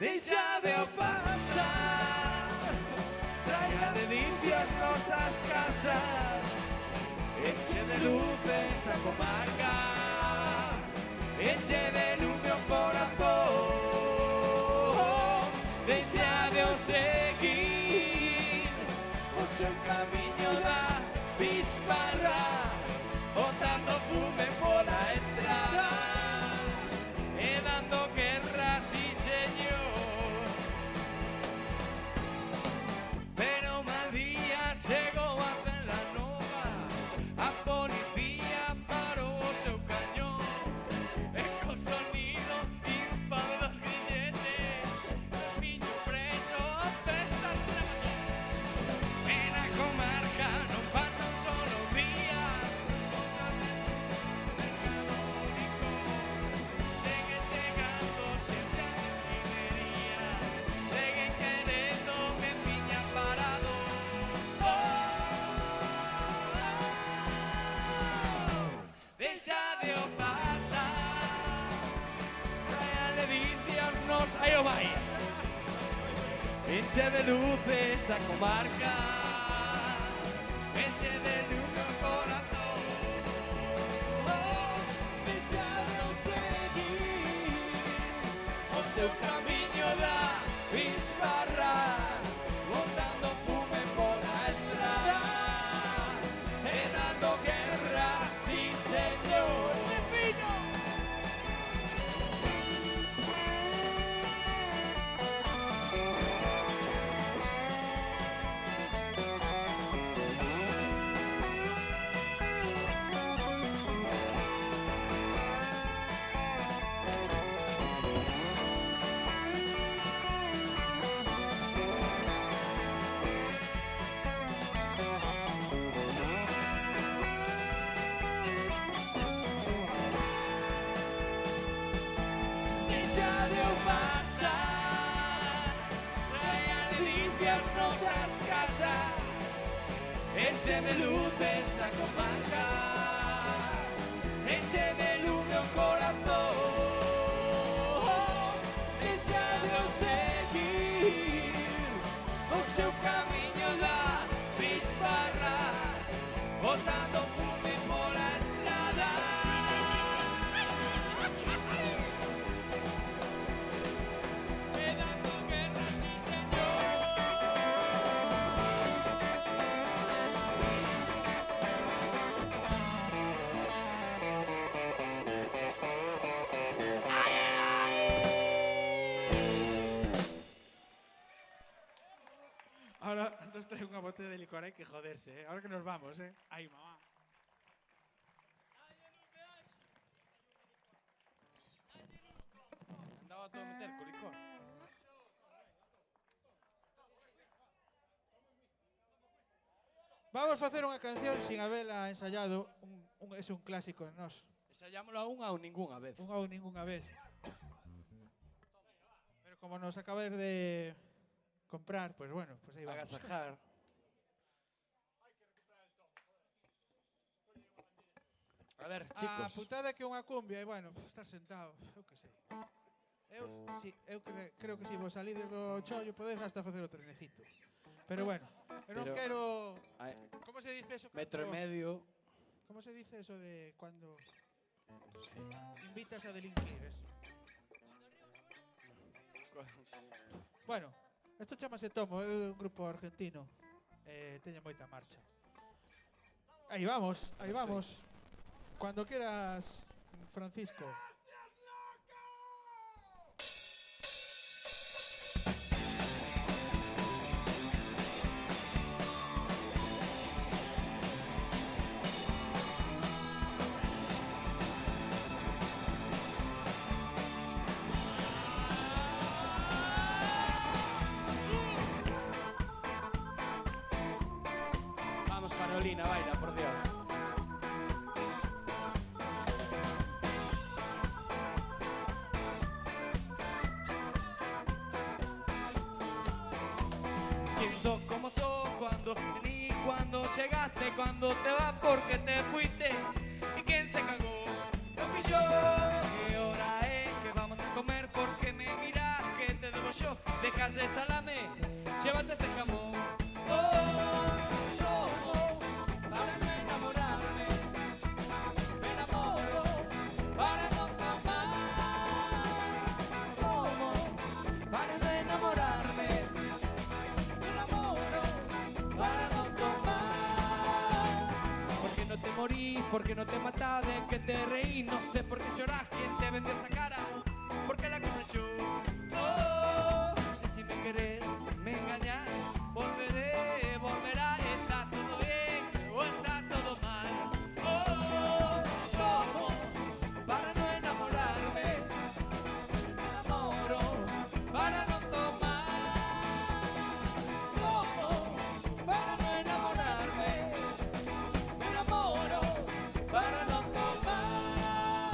Deixade-o pasar, traia delicias nosas casas, eche de luz esta comarca, eche de lume o corazón. Deixade-o seguir o seu camiño da bisbarra, botando fume pola estrada e dando guerra, sí señor. Pero mal día chegou a Celanova, a policía parou o seu cañón, e co sonido infame dos grilletes, o niño preso a festa estragou. E na comarca non pasan solo días, mercado único, segue chegando xente a destilería, seguen querendo que piña parado. Deixade-o pasar, trae delicias nos... Aí o vai! Enche de luz esta comarca, enche de luz o corazón. Deixade-o seguir o seu camiño da bisbarra, botando fume pola estrada e dando guerra, sí señor. Écheme luces na comarca, écheme lume o corazón, deixadeo seguir o seu camiño da bisbarra, botando fume pola estrada. E dando guerra, sí señor. Ahora nos trae unha botella de licor, hai que joderse, Ahora que nos vamos, Ai, mamá. Andaba todo a meter co licor. Vamos facer unha canción sin habela ensayado, é un clásico de nós. Ensayámoslo a unha ou ningunha vez. Unha ou ningunha vez. Pero como nos acabáis de comprar, pues bueno, pues aí vamos. Agasajar. A ver, chicos. A putada que unha cumbia, e bueno, estar sentado, eu que sei. Eu creo que si vos salides do chollo podes hasta facer o trenecito. Pero bueno, eu non Pero- quero... Ai, Como se dice eso? metro e cando- medio. Como se dice eso de cuando invitas a delinquir, eso? Bueno, isto chamase Tomo, é un grupo argentino. Teñe moita marcha. Aí vamos, aí vamos. Cuando quieras, Francisco. Vamos, Manolina, baila, por Dios. ¿Quién sos, cómo sos, cuando vení, cuando llegaste, cuando te vas, porque te fuiste? ¿Y quién se cagó? Lo fui yo. ¿Qué hora es que vamos a comer? Porque me mirás que te debo yo. Dejas el salame, llévate este jamón. Para no enamorarme, me enamoro para no tomar. ¿Cómo? Para no enamorarme, me enamoro para no tomar. ¿Por qué no te morís? ¿Por qué no te matás? ¿De qué te reís? No sé por qué llorás. ¿Quién te vendió esa cara? ¿Por qué la compré yo? No sé si me querés, me engañás. Volveré, volverá. ¿Está todo bien o está todo mal? ¿Cómo? Para no enamorarme, me enamoro para no tomar. ¿Cómo? Para no enamorarme, me enamoro para no tomar.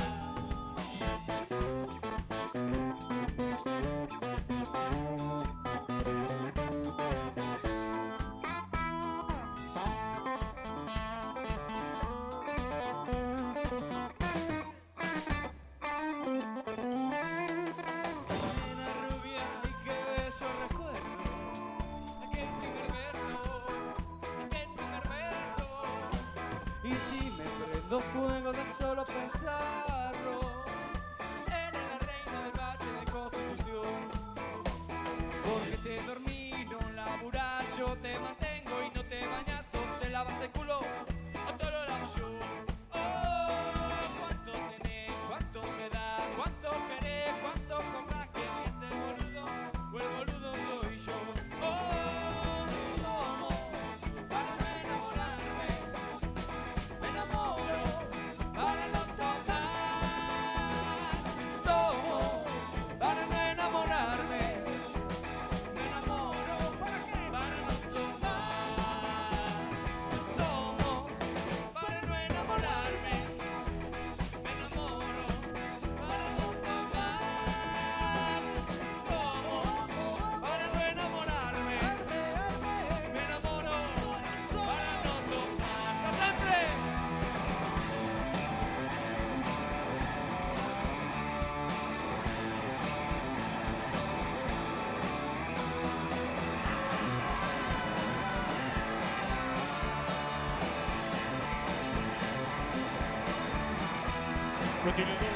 Nena rubia, y qué beso recuerdo, aquel primer beso, aquel primer beso. Y si me prendo fuego de solo pensarlo, eres la reina del Valle de Constitución. Porque te dormí, no laburás, yo te mantengo y no te bañas, o te lavas el culo, o te lo lavo yo. ¿Cuánto tenés? ¿Cuánto me das? ¿Cuánto querés? ¿Cuánto cobras? ¿Quién es el boludo? O el boludo soy yo. ¿Cómo? Para no enamorarme, me enamoro para no tomar. ¿Cómo? Para no enamorarme, me enamoro para no tomar. no tiene dos.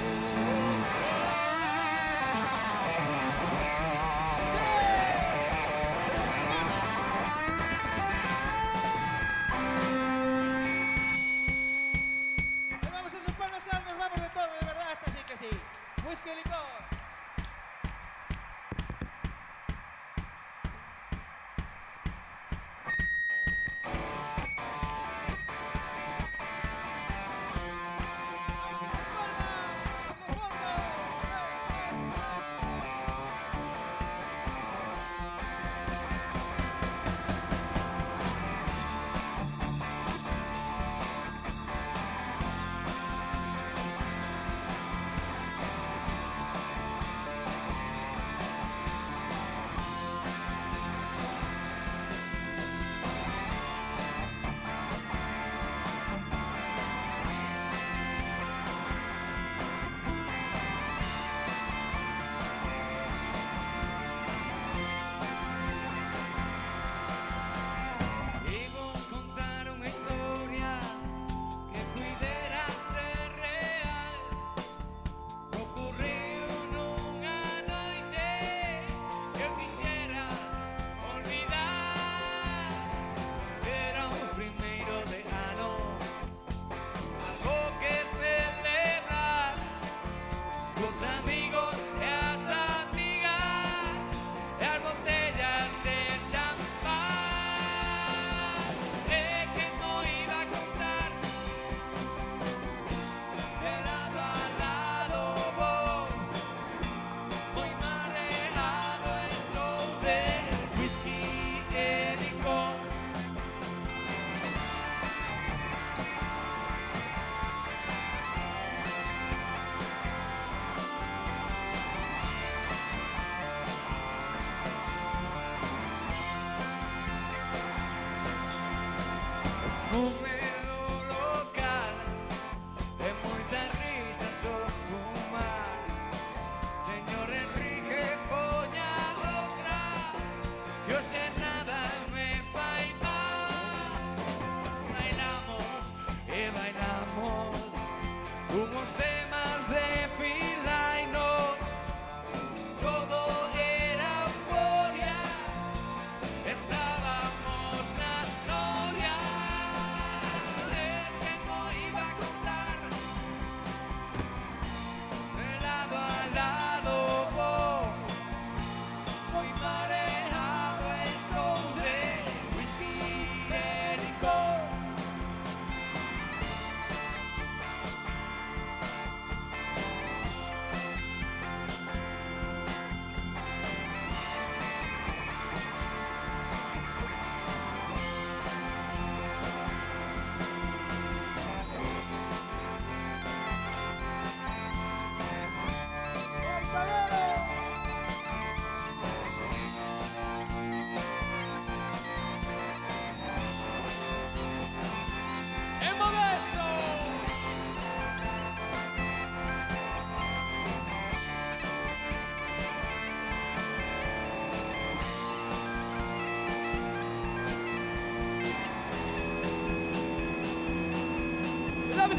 Nos vamos a San Nasal, nos vamos de todo, de verdad, esta sí que sí. Whisky licor.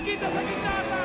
Quita esa guitarra.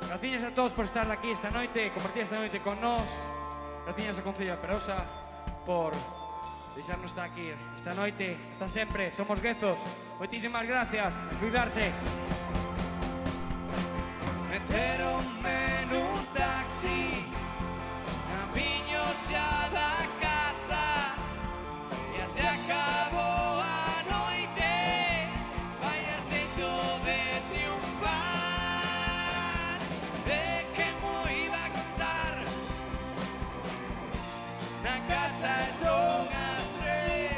Gracias a todos por estar aquí esta noite, compartir esta noite con nós. Gracias a Concello da Perosa por deixarnos estar aquí esta noite, esta sempre. Somos guezos. Moitísimas gracias. Cuidarse. Meteronme nun taxi, camiño xa da casa, e se acabou a noite, vai a xeito de triunfar. De que mo iba a contar, na casa son as tres,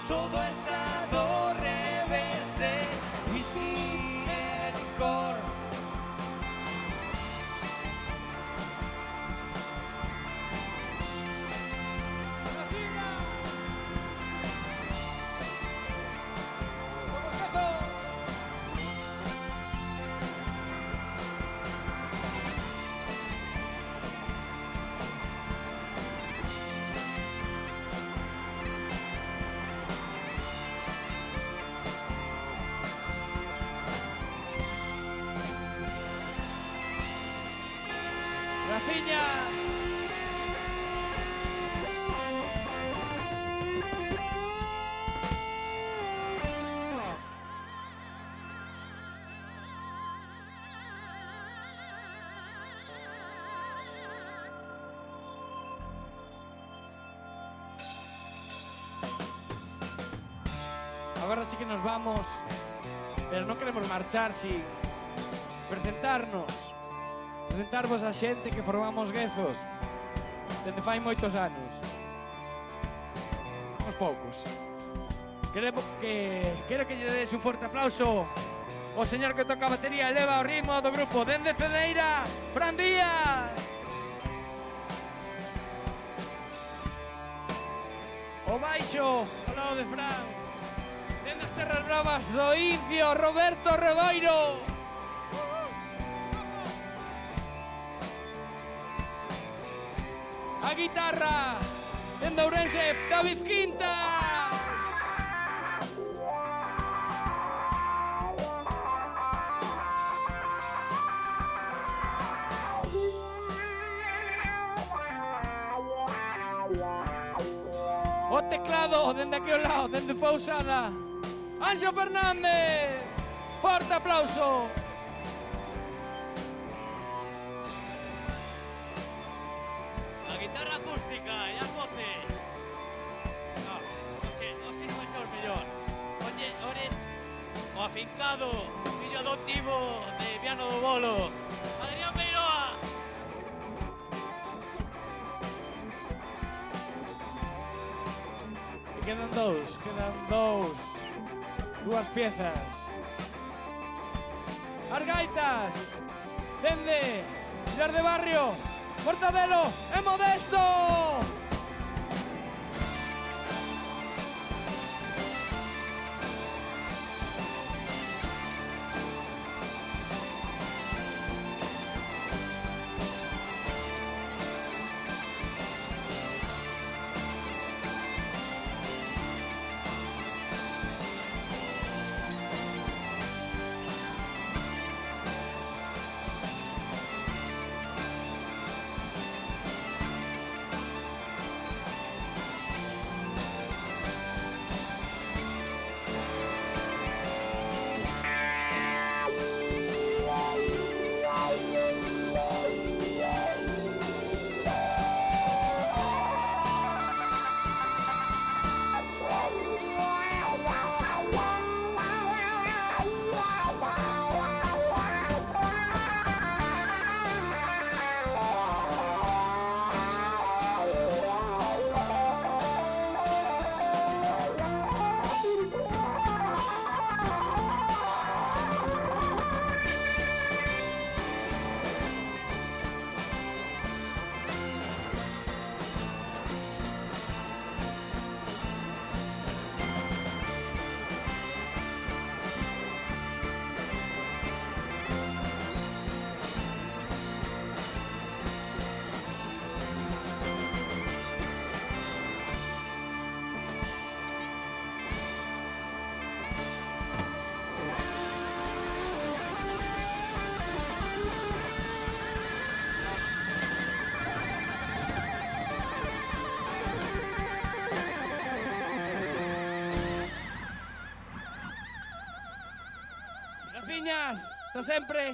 todo está do revés de whisky e licor. Graciña. Ahora sí que nos vamos, pero non queremos marchar sin presentarnos. Presentarvos a xente que formamos Guezos dende fai moitos anos. Uns poucos. Quero que lle des un forte aplauso ao señor que toca a batería e leva o ritmo do grupo dende Cedeira, Fran Díaz. O baixo ao lado de Fran, dende as terras bravas do Incio, Roberto Reboiro. A guitarra, dende Ourense, David Quintas. O teclado, dende aquí ao lado, dende Pousada, Anxo Fernández. Forte aplauso. A guitarra acústica e as voces. No, o sei non vai ser o mellor. Oye, ores o afincado, fillo adoptivo de Viano do Bolo, Adrián Beiroa. E quedan dúas piezas. As gaitas, dende Villar de Barrio, Mortadelo e Modesto. Graciñas, hasta sempre.